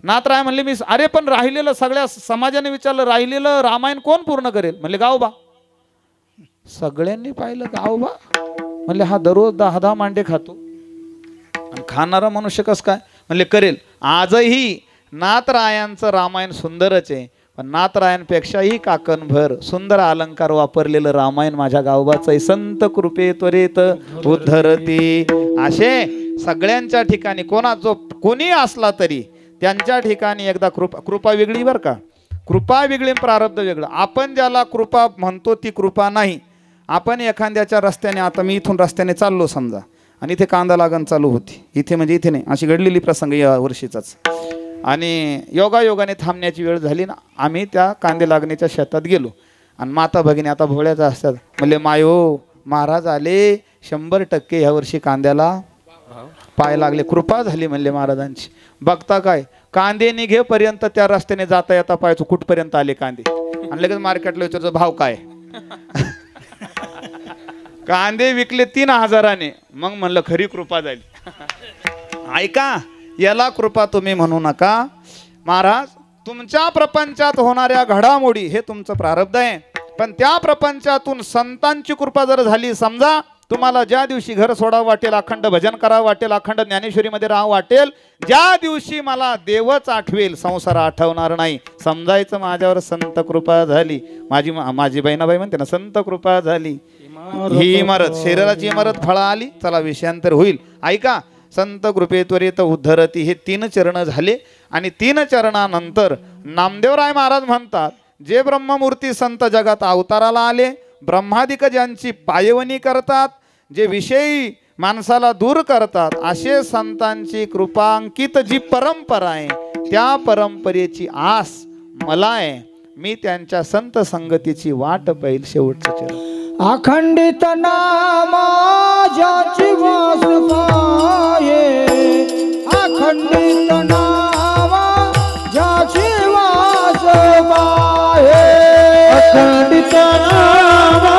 नातराय म्हणले मी, अरे पण राहिलेलं, सगळ्या समाजाने विचारलं, राहिलेलं रामायण कोण पूर्ण करेल? म्हणले गावबा. सगळ्यांनी पाहिलं गावबा. म्हणले हा दररोज 10-10 मांडे खातो आणि खाणारा मनुष्य कस काय? म्हणले करेल. आजही नातरायांचं रामायण सुंदरच आहे, पण नातरायांपेक्षाही काकणभर सुंदर अलंकार वापरलेलं रामायण माझ्या गावबाचं आहे. संत कृपे त्वरित उद्धरती. असे सगळ्यांच्या ठिकाणी कोणी असला तरी त्यांच्या ठिकाणी एकदा कृपा वेगळी बरं का, कृपा वेगळी, प्रारब्ध वेगळं. आपण ज्याला कृपा म्हणतो ती कृपा नाही. आपण एखाद्याच्या रस्त्याने, आता मी इथून रस्त्याने चाललो समजा, आणि इथे कांदा लागण चालू होती, इथे म्हणजे इथे नाही, अशी घडलेली प्रसंग या वर्षीचाच. आणि योगायोगाने थांबण्याची वेळ झाली ना, आम्ही त्या कांदे लागणीच्या शेतात गेलो. आणि माता भगिनी आता भोळ्याचा असतात, म्हणले मायो महाराज आले, 100% ह्या वर्षी कांद्याला पाय लागले, कृपा झाली म्हणले महाराजांची. बघता काय, कांदे निघेपर्यंत त्या रस्त्याने जाता येता पाहायचो कुठपर्यंत आले कांदे, आणि लगेच मार्केटला विचारतो भाव काय. कांदे विकले 3000ने. मग म्हणलं खरी कृपा झाली. ऐका, याला कृपा तुम्ही म्हणू नका. महाराज, तुमच्या प्रपंचात होणाऱ्या घडामोडी हे तुमचं प्रारब्ध आहे, पण त्या प्रपंचातून संतांची कृपा जर झाली, समजा तुम्हाला ज्या दिवशी घर सोडावं वाटेल, अखंड भजन करावं वाटेल, अखंड ज्ञानेश्वरीमध्ये राहावं वाटेल, ज्या दिवशी मला देवच आठवेल, संसार आठवणार नाही, समजायचं माझ्यावर संत कृपा झाली. माझी बहिणाबाई म्हणते ना, संत कृपा झाली. ही इमारत, शरीराची इमारत फळा आली. चला विषयांतर होईल. ऐका, संत कृपे त्वरित उद्धरती हे 3 चरण झाले. आणि 3 चरणानंतर नामदेवराय महाराज म्हणतात, जे ब्रह्ममूर्ती संत जगात अवताराला आले, ब्रह्मादिक ज्यांची पायवणी करतात, जे विषयी माणसाला दूर करतात, असे संतांची कृपांकित जी परंपरा आहे, त्या परंपरेची आस मला आहे. मी त्यांच्या संत संगतीची वाट पाहिल. शेवटचं चरण. अखंडित नामा ज्याची वास पाये, अखंडित नामा ज्याची वास पाये, अखंडित नामा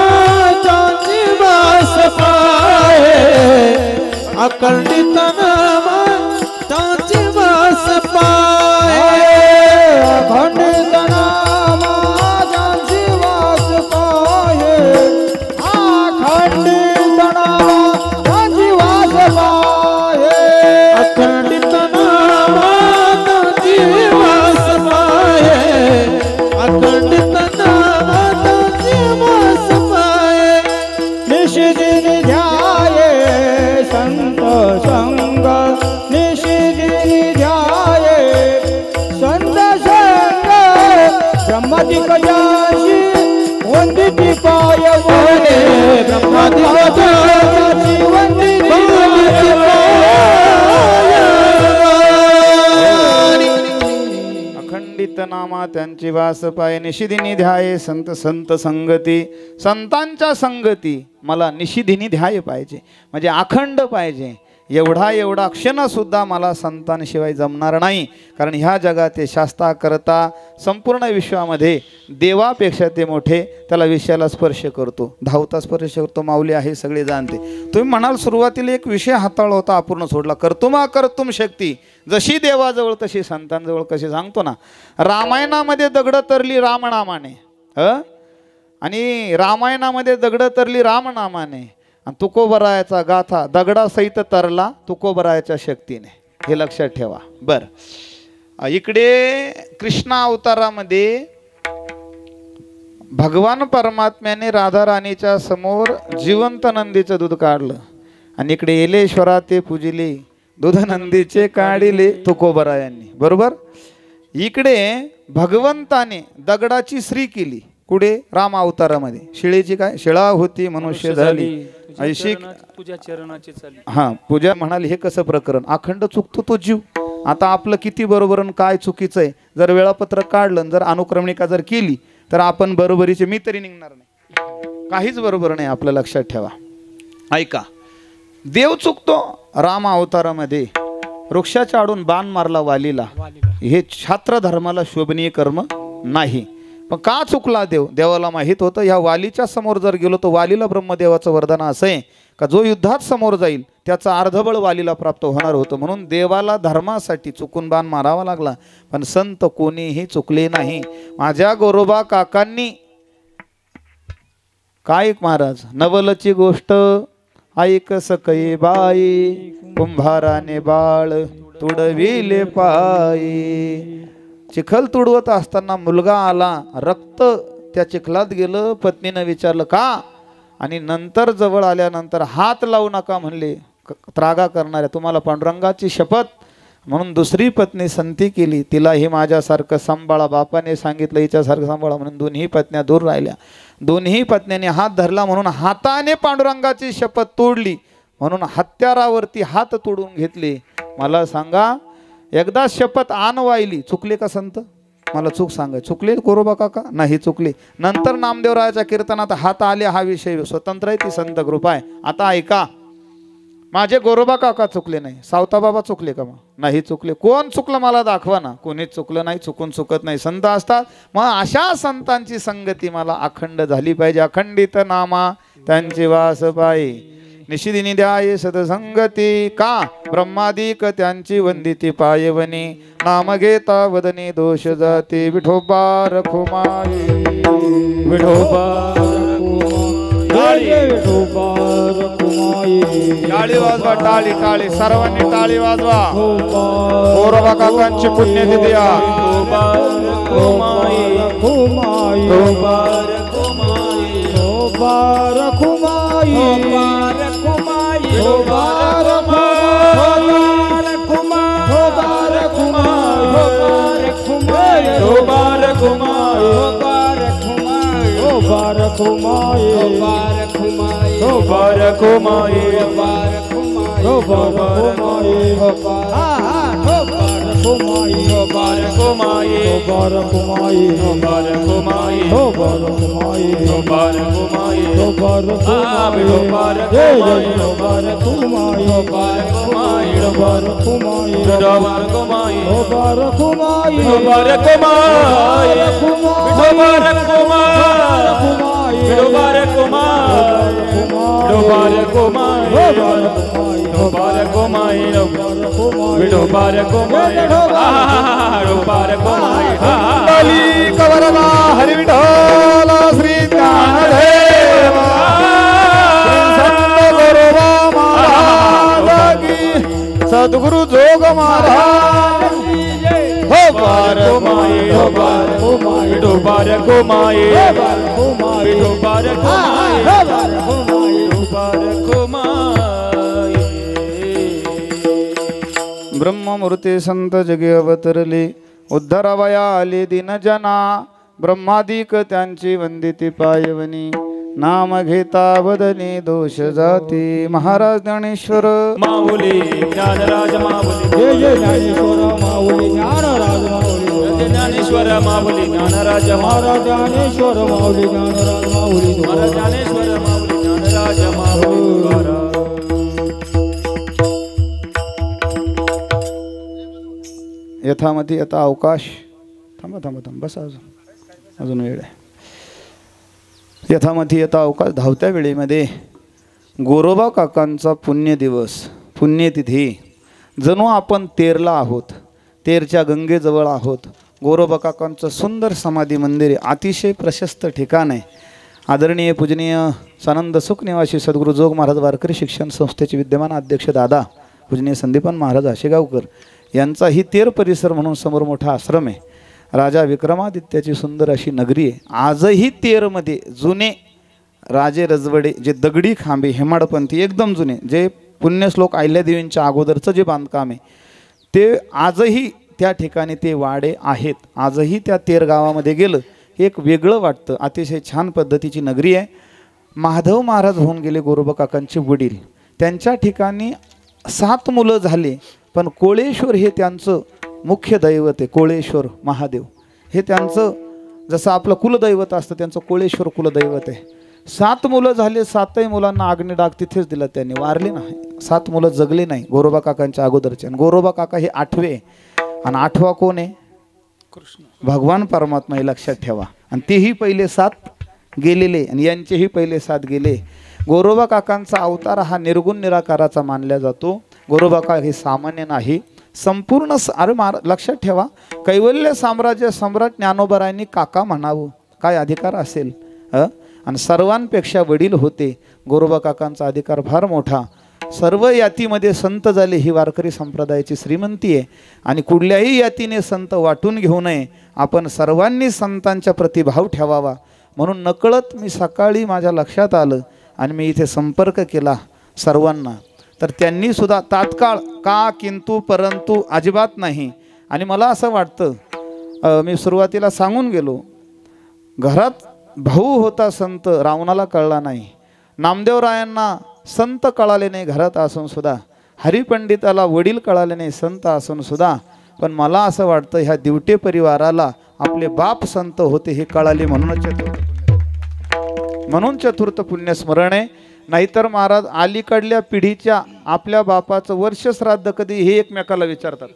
ज्याची वास पाये, अखंडित नामा ज्याची वास पाये, अखंडित नामा ज्याची वास पाये, अखंडित नामा ज्याची वास पाये, अखंडित नामा ज्याची वास पाये, अखंडित नामा ज्याची वास पाये. निशिदिनी ध्याये संत संग, निशिदिनी ध्याये संत संग, ब्रह्मादिक ज्याची वंदिती पाय मोरे, ब्रह्मादिक ज्याची वंदिती पाय अखंडित नामा त्यांची वास पाय, निशिदिनी ध्याये संत संत संगती. संतांच्या संगती मला निशिदिनी ध्याय पाहिजे, म्हणजे अखंड पाहिजे. एवढा क्षण सुद्धा मला संतांशिवाय जमणार नाही. कारण ह्या जगात ते शास्ता करता, संपूर्ण विश्वामध्ये देवापेक्षा ते मोठे. त्याला विषयाला स्पर्श करतो, धावता स्पर्श करतो, माऊली आहे सगळे जाणते. तुम्ही म्हणाल सुरुवातीला एक विषय हाताळला होता, अपूर्ण सोडला. कर्तुमा कर्तुम शक्ती, जशी देवाजवळ तशी संतांजवळ, कशी सांगतो ना. रामायणामध्ये दगड तरली रामनामाने, आणि रामायणामध्ये दगड तरली रामनामाने, आणि तुकोबरायाचा गाथा दगडासहित तरला तुकोबरायाच्या शक्तीने. हे लक्षात ठेवा. बरं, इकडे कृष्णा अवतारामध्ये भगवान परमात्म्याने राधा राणीच्या समोर जिवंत नंदीचं दूध काढलं, आणि इकडे येलेश्वरा ते पूजिले दूध नंदीचे काढिले तुकोबरायांनी. बरोबर. इकडे भगवंताने दगडाची श्री केली. कुठे? राम अवतारामध्ये. शिळेची काय? शिळा होती मनुष्य झाली ऐशी पूजा चरणाची चाली. हा, पूजा म्हणाली. हे कसं प्रकरण? अखंड चुकतो तो जीव. आता आपलं किती बरोबर आणि काय चुकीचं आहे, जर वेळापत्रक काढलं, जर अनुक्रमणिका जर केली, तर आपण बरोबरीचे मी तरी निघणार नाही. काहीच बरोबर नाही आपलं, लक्षात ठेवा. ऐका, देव चुकतो. राम अवतारामध्ये वृक्षाच्या आडून बाण मारला वालीला. हे छात्र धर्माला शोभनीय कर्म नाही. पण का चुकला देव? देवाला माहीत होतं ह्या वालीच्या समोर जर गेलो तर वालीला ब्रह्मदेवाचं वरदान असं आहे का जो युद्धात समोर जाईल त्याचा अर्धबळ वालीला प्राप्त होणार होतं. म्हणून देवाला धर्मासाठी चुकून बाण मारावा लागला. पण संत कोणीही चुकले नाही. माझ्या गोरोबा काकांनी काय महाराज, नवलची गोष्ट ऐक सकै बाई, कुंभाराने बाळ तुडविले पायी. चिखल तुडवत असताना मुलगा आला, रक्त त्या चिखलात गेलं. पत्नीनं विचारलं का, आणि नंतर जवळ आल्यानंतर हात लावू नका म्हणले. त्रागा करणाऱ्या, तुम्हाला पांडुरंगाची शपथ. म्हणून दुसरी पत्नी संती केली. तिलाही माझ्यासारखं सांभाळा, बापाने सांगितलं हिच्यासारखं सांभाळा म्हणून दोन्ही पत्न्या दूर राहिल्या. दोन्ही पत्न्यांनी हात धरला म्हणून हाताने पांडुरंगाची शपथ तोडली. म्हणून हत्यारावरती हात तोडून घेतले. मला सांगा, एकदा शपथ आणवायली, चुकले का संत? मला चूक सांगा, चुकले गोरोबा काका? नाही चुकले. नंतर नामदेवरायाच्या कीर्तनात हात आले, हा विषय स्वतंत्र आहे, ती संत कृपा आहे. आता ऐका, माझे गोरोबा काका चुकले नाही, सावता बाबा चुकले का? मग नाही चुकले. कोण चुकलं मला दाखवा ना. कोणीच चुकलं नाही, चुकून चुकत नाही, संत असतात. मग अशा संतांची संगती मला अखंड झाली पाहिजे. अखंडित नामा त्यांची वास पायी, निशिदिनी द्याये सदसंगती. का ब्रह्मादिक त्यांची वंदिती पायवनी, नाम घेता वदनी दोष जाती. विठोबा रखुमाई, विठोबा टाळी वाजवा, टाळी टाळी, सर्वांनी टाळी वाजवा. गोरोबा काकांची पुण्यतिथी आज. कवरला हरी विठ्ठल श्री ज्ञानदेव संत गोरोबा महाराज की, सद्गुरु जोग महाराज. हो बारको माई, हो बारको माई, विठो बारको माई, विठो बारको माई, विठो बारको माई. ब्रह्ममूर्ती संत जगी अवतरली, उद्धरावया आले दिनजना. ब्रह्मादिक त्यांची वंदिती पायवनी, नाम घेता वदनी दोष जाती. महाराज ज्ञानेश्वर माऊली ज्ञानराज माऊली, जय जय ज्ञानेश्वर माऊली ज्ञानराज माऊली, ज्ञानेश्वर माऊली ज्ञानराज महाराज ज्ञानेश्वर माऊली ज्ञानराज माऊली, महाराज ज्ञानेश्वर माऊली ज्ञानराज माऊली. यथामती यथा अवकाश. थांबा थांबा थांबा, बस अजून वेळ आहे. यथामती यथा अवकाश. धावत्या वेळेमध्ये गोरोबा काकांचा पुण्यदिवस, पुण्यतिथी. जणू आपण तेरला आहोत, तेरच्या गंगेजवळ आहोत. गोरोबा काकांचं सुंदर समाधी मंदिर आहे, अतिशय प्रशस्त ठिकाण आहे. आदरणीय पूजनीय सानंद सुख निवासी सद्गुरू जोग महाराज वारकरी शिक्षण संस्थेचे विद्यमान अध्यक्ष दादा पूजनीय संदीपान महाराज आशेगावकर यांचाही तेर परिसर म्हणून समोर मोठा आश्रम आहे. राजा विक्रमादित्याची सुंदर अशी नगरी आहे. आजही तेरमध्ये जुने राजे रजवडे, जे दगडी खांबे हेमाडपंथी एकदम जुने, जे पुण्यश्लोक अहिल्यादेवींच्या अगोदरचं जे बांधकाम आहे ते आजही त्या ठिकाणी ते वाडे आहेत. आजही त्या तेर गावामध्ये गेलं एक वेगळं वाटतं. अतिशय छान पद्धतीची नगरी आहे. माधव महाराज होऊन गेले गोरोबा काकांचे वडील. त्यांच्या ठिकाणी 7 मुलं झाले, पण कोळेश्वर हे त्यांचं मुख्य दैवत आहे. कोळेश्वर महादेव हे त्यांचं, जसं आपलं कुलदैवत असतं त्यांचं कोळेश्वर कुलदैवत आहे. 7 मुलं झाले, 7ही मुलांना अग्निडाग तिथेच दिला. त्यांनी वारले नाही. 7 मुलं जगले नाही गोरोबा काकांच्या अगोदरचे. आणि गोरोबा काका हे 8वे. आणि 8वा कोण आहे? कृष्ण भगवान परमात्मा, हे लक्षात ठेवा. आणि तेही पहिले 7 गेलेले आणि यांचेही पहिले 7 गेले. गोरोबा काकांचा अवतार हा निर्गुण निराकाराचा मानला जातो. गोरोबा काका हे सामान्य नाही, संपूर्ण लक्षात ठेवा. कैवल्य साम्राज्य सम्राट ज्ञानोबरायांनी काका म्हणावं, काय अधिकार असेल? आणि सर्वांपेक्षा वडील होते. गोरोबा काकांचा अधिकार फार मोठा. सर्व यातीमध्ये संत झाले, ही वारकरी संप्रदायाची श्रीमंती आहे. आणि कुठल्याही यातीने संत वाटून घेऊ नये. आपण सर्वांनी संतांच्या प्रतिभाव ठेवावा. म्हणून नकळत मी सकाळी माझ्या लक्षात आलं आणि मी इथे संपर्क केला सर्वांना. तर त्यांनी सुद्धा तात्काळ का, किंतु, परंतु अजिबात नाही. आणि मला असं वाटतं, मी सुरुवातीला सांगून गेलो, घरात भाऊ होता संत, रावणाला कळला नाही. नामदेवरायांना संत कळाले नाही घरात असून सुद्धा. हरिपंडिताला वडील कळाले नाही संत असून सुद्धा. पण मला असं वाटतं ह्या दिवटे परिवाराला आपले बाप संत होते हे कळाले, म्हणूनच येतो. म्हणून चतुर्थ पुण्यस्मरण आहे. नाहीतर महाराज अलीकडल्या पिढीच्या आपल्या बापाचं वर्ष श्राद्ध कधी हे एकमेकाला विचारतात,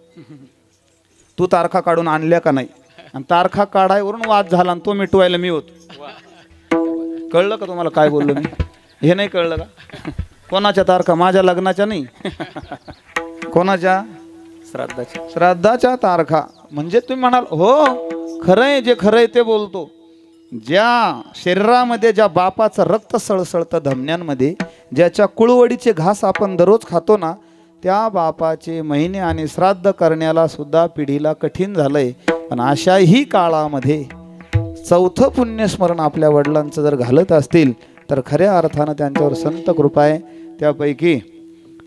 तू तारखा काढून आणल्या का नाही, आणि तारखा काढायवरून वाद झाला आणि तो मिटवायला मी होतो. कळलं का तुम्हाला काय बोललो मी? हे नाही कळलं का? कोणाच्या तारखा? माझ्या लग्नाच्या नाही, कोणाच्या? श्राद्धाच्या तारखा. म्हणजे तुम्ही म्हणाल हो खरंय, जे खरंय ते बोलतो. ज्या शरीरामध्ये ज्या बापाचं रक्त सळसळतं धमन्यांमध्ये, ज्याच्या कुळवडीचे घास आपण दररोज खातो ना, त्या बापाचे महिने आणि श्राद्ध करण्याला सुद्धा पिढीला कठीण झालंय. पण अशाही काळामध्ये चौथं पुण्यस्मरण आपल्या वडिलांचं जर घालत असतील तर खऱ्या अर्थानं त्यांच्यावर संत कृपा आहे. त्यापैकी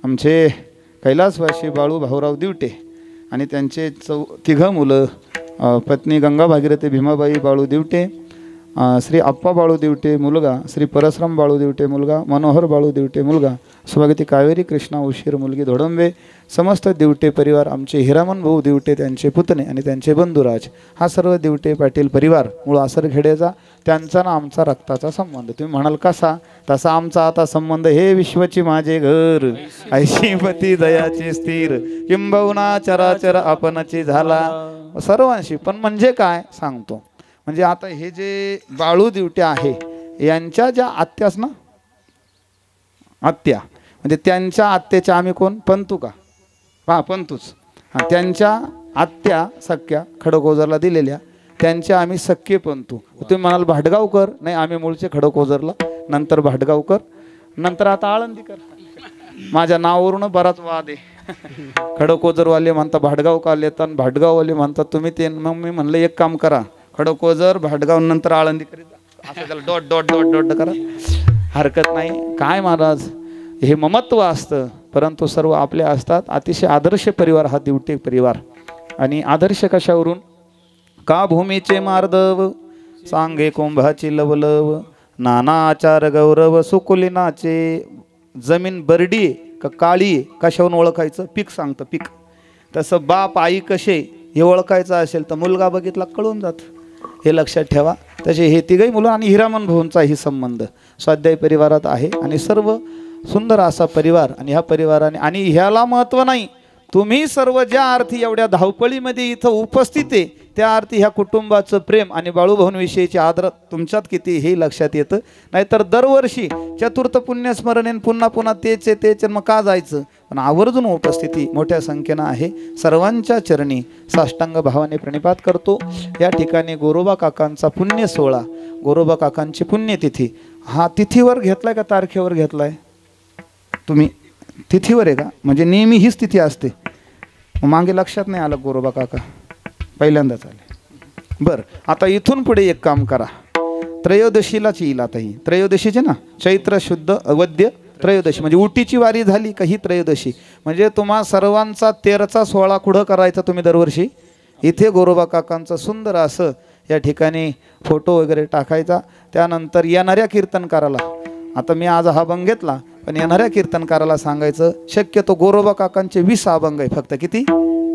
आमचे कैलासवासी बाळू भाऊराव दिवटे आणि त्यांचे तिघं मुलं, पत्नी गंगा भागीरथी भीमाबाई बाळू दिवटे, श्री आप्पा बाळू दिवटे मुलगा, श्री परसराम बाळू दिवटे मुलगा, मनोहर बाळू दिवटे मुलगा, स्वागती कावेरी कृष्णा उशीर मुलगी धोडंबे, समस्त दिवटे परिवार, आमचे हिरामन भाऊ दिवटे त्यांचे पुतणे आणि त्यांचे बंधुराज, हा सर्व दिवटे पाटील परिवार मूळ आसरखेड्याचा, त्यांचा ना आमचा रक्ताचा संबंध. तुम्ही म्हणाल कसा? तसा आमचा आता संबंध हे विश्वची माझे घर, ऐशीपती दयाची स्थिर, किंबहुना चराचर आपणची झाला सर्वांशी. पण म्हणजे काय सांगतो, म्हणजे आता हे जे बाळू दिवटे आहे यांच्या ज्या आत्यास ना, आत्या म्हणजे त्यांच्या आत्याच्या आम्ही कोण? पंतू का? हा पंतूच. हां, त्यांच्या आत्या सख्या खडकोजरला दिलेल्या, त्यांच्या आम्ही सख्खे पंतू. तुम्ही म्हणाल भाटगावकर? नाही, आम्ही मूळचे खडकोजरला, नंतर भाटगावकर, नंतर आता आळंदीकर. माझ्या नावावरून बराच वाद आहे. खडकोजरवाले म्हणतात भाटगावकर येतात, भाटगाववाले म्हणतात तुम्ही ते. मग मी म्हणलं एक काम करा, खडकोजर भाटगाव नंतर आळंदी करीत असं त्याला डॉट डॉट डॉट डॉट करा, हरकत नाही. काय महाराज, हे ममत्व असतं, परंतु सर्व आपले असतात. अतिशय आदर्श परिवार हा दिवटे परिवार. आणि आदर्श कशावरून? का भूमीचे मार्दव, सांगे कुंभाची लवलव, नाना आचार गौरव, सुकुलिनाचे जमीन बरडी का काळी कशावरून ओळखायचं? पीक सांगतं पीक. तसं बाप आई कसे हे ओळखायचं असेल तर मुलगा बघितला कळून जातं, हे लक्षात ठेवा. तसे हे तिघही मुलं आणि हिरामन भाऊंचाही संबंध स्वाध्याय परिवारात आहे. आणि सर्व सुंदर असा परिवार. आणि ह्या परिवाराने, आणि ह्याला महत्त्व नाही, तुम्ही सर्व ज्या अर्थी एवढ्या धावपळीमध्ये इथं उपस्थित आहे त्या अर्थी ह्या कुटुंबाचं प्रेम आणि बाळूभाऊंविषयीची आदर तुमच्यात किती हे लक्षात येतं. नाहीतर दरवर्षी चतुर्थ पुण्यस्मरणेन पुन्हा पुन्हा तेच मग का जायचं? पण आवर्जून उपस्थिती मोठ्या संख्येनं आहे. सर्वांच्या चरणी साष्टांग भावाने प्रणिपात करतो. या ठिकाणी गोरोबा काकांचा पुण्य सोहळा, गोरोबा काकांची पुण्यतिथी, हा तिथीवर घेतलाय का तारखेवर घेतलाय? तुम्ही तिथीवर आहे का? म्हणजे नेहमी हीच तिथी असते. मागे लक्षात नाही आलं गोरोबा काका, पहिल्यांदाच आले. बरं, आता इथून पुढे एक काम करा, त्रयोदशीलाच येईल. आता ही त्रयोदशीचे ना, चैत्र शुद्ध अवद्य त्रयोदशी, म्हणजे उटीची वारी झाली का ही त्रयोदशी. म्हणजे तुम्हा सर्वांचा तेरचा सोहळा कुठं करायचा तुम्ही दरवर्षी? इथे गोरोबा काकांचं सुंदर असं या ठिकाणी फोटो वगैरे टाकायचा. त्यानंतर येणाऱ्या कीर्तनकाराला, आता मी आज हा अभंग घेतला, पण येणाऱ्या कीर्तनकाराला सांगायचं शक्यतो गोरोबा काकांचे 20 अभंग आहे फक्त. किती?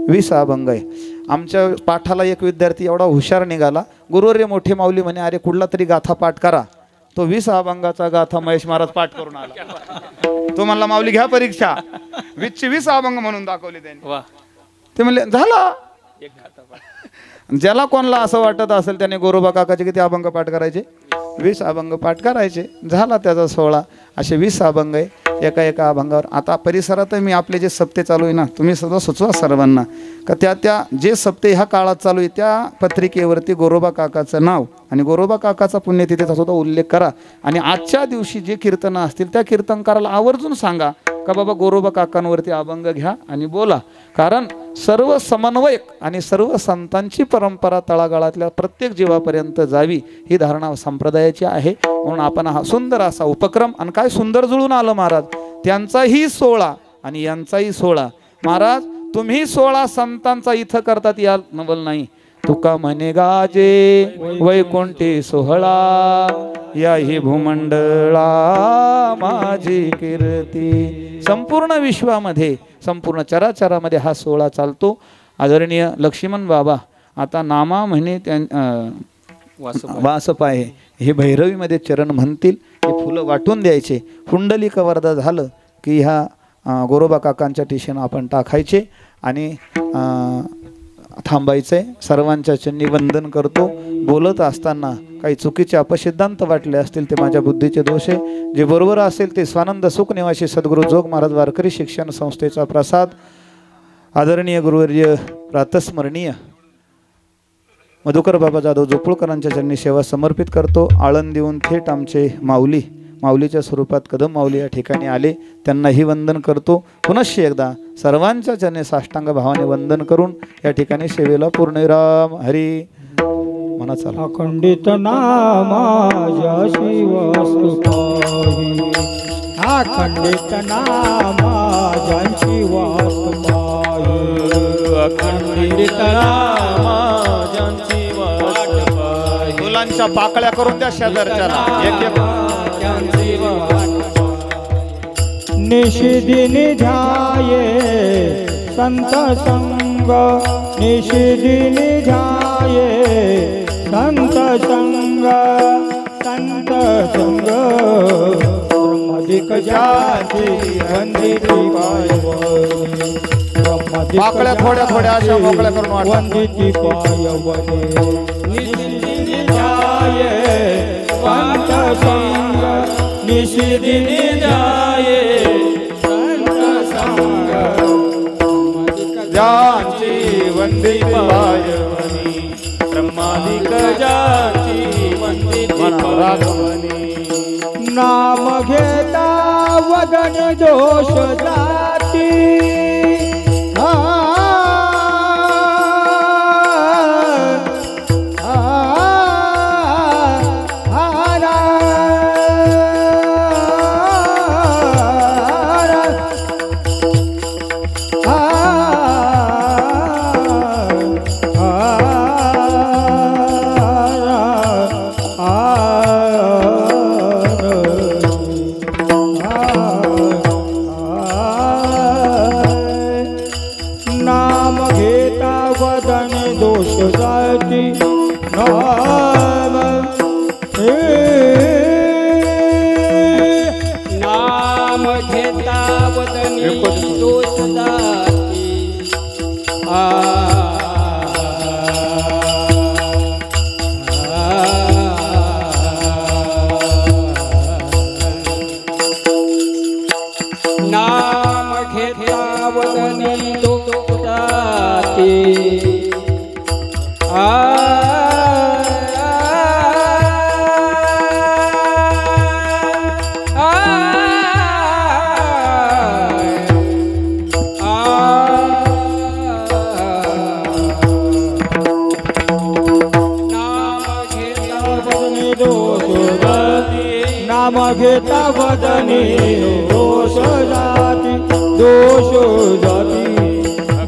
20 अभंग आहे. आमच्या पाठाला एक विद्यार्थी एवढा हुशार निघाला, गुरुवर्य मोठे माऊली म्हणे अरे कुठला तरी गाथा पाठ करा. तो 20 अभंगाचा गाथा महेश महाराज पाठ करून आला. तो म्हणला माऊली घ्या परीक्षा, 20 अभंग म्हणून दाखवले त्यांनी. ते म्हणले झाला. ज्याला कोणाला असं वाटत असेल त्याने गोरोबा काकाचे किती अभंग पाठ करायचे? 20 अभंग पाठ करायचे. झाला त्याचा सोहळा. असे 20 अभंग आहे एका एका अभंगावर. आता परिसरात मी आपले जे सप्ते चालू आहे ना, तुम्ही सुद्धा सुचवा सर्वांना का त्या जे सप्ते ह्या काळात चालू आहे त्या पत्रिकेवरती गोरोबा काकाचं नाव आणि गोरोबा काकाचा पुण्यतिथीचा सुद्धा उल्लेख करा. आणि आजच्या दिवशी जे कीर्तनं असतील त्या कीर्तनकाराला आवर्जून सांगा का बाबा गोरोबा काकांवरती अभंग घ्या आणि बोला. कारण सर्व समन्वयक आणि सर्व संतांची परंपरा तळागाळातल्या प्रत्येक जीवापर्यंत जावी ही धारणा संप्रदायाची आहे. म्हणून आपण हा सुंदर असा उपक्रम, आणि काय सुंदर जुळून आलं महाराज, त्यांचाही सोहळा आणि यांचाही सोहळा. महाराज तुम्ही सोहळा संतांचा इथं करतात या नवल नाही. तुका म्हणे गाजे वैकुंठी सोहळा, याही भूमंडळा माझी कीर्ती. संपूर्ण विश्वामध्ये, संपूर्ण चराचरामध्ये हा सोहळा चालतो. आदरणीय लक्ष्मण बाबा आता नामा म्हणे वासपाय हे भैरवीमध्ये चरण म्हणतील, हे फुलं वाटून द्यायचे. पुंडलिक वरदा झालं की ह्या गोरोबा काकांच्या टिशेनं आपण टाकायचे आणि थांबायचंय. सर्वांच्या चरणी वंदन करतो. बोलत असताना काही चुकीचे अपसिद्धांत वाटले असतील ते माझ्या बुद्धीचे दोष आहे. जे बरोबर असेल ते स्वानंद सुख निवासी सद्गुरू जोग महाराज वारकरी शिक्षण संस्थेचा प्रसाद आदरणीय गुरुवर्य प्रातस्मरणीय मधुकर बाबा जाधव जोपुळकरांच्या चरणी सेवा समर्पित करतो. आळंदीहून थेट आमचे माऊलीच्या स्वरूपात कदम माऊली या ठिकाणी आले, त्यांनाही वंदन करतो. पुनश्च एकदा सर्वांच्या चरणी साष्टांग भावाने वंदन करून या ठिकाणी सेवेला पूर्णविराम. हरी म्हणा चाल. अखंडित नामा शिवस्तु पाही, अखंडित नामा शिवस्तु पाही, अखंडित नामा ज्यांची वाट पाही. फुलांच्या पाकळ्या करून द्या शेजारच्याला. एक एक निशिदिनी ध्याये संत संग, निशिदिनी ध्याये संत संग, संत संग ब्रह्मदिक जाती वंदिती पायवनी, पाकळ्या थोड्या थोड्या अशा मोकळ्या करून वाटा. वंदिती पायवनी, निशिदिनी ध्याये संत संग, निशिदिनी ध्याये संत संग, ज्यांची वंदित पायवनी, ब्रह्मादिक जाती वंदित पायवनी. नाम घेता वदन दोष जाती, नाम घेता वदन दोष जाती, नाम घेता वदन दोष जाती, नाम घेता वदनी दोष जाती, नाम घेता वदनी दोष जाती, दोष जाती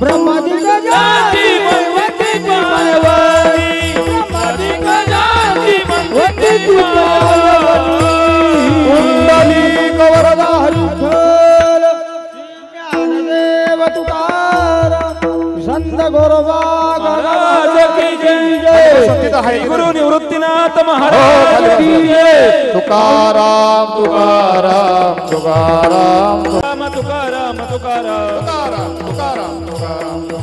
ब्रह्मादिक जाती वंदित पायवनी, ब्रह्मादिक जाती वंदित पायवनी. पुंडलिक वरदा विठ्ठल, ज्ञानदेव तुकाराम, संत गोरोबा महाराज की जय. गुरु निवृत्तीनाथ महाराज की जय. तुकाराम तुकाराम तुकाराम तुकाराम तुकाराम तुकाराम तुकाराम तुकाराम तुकाराम.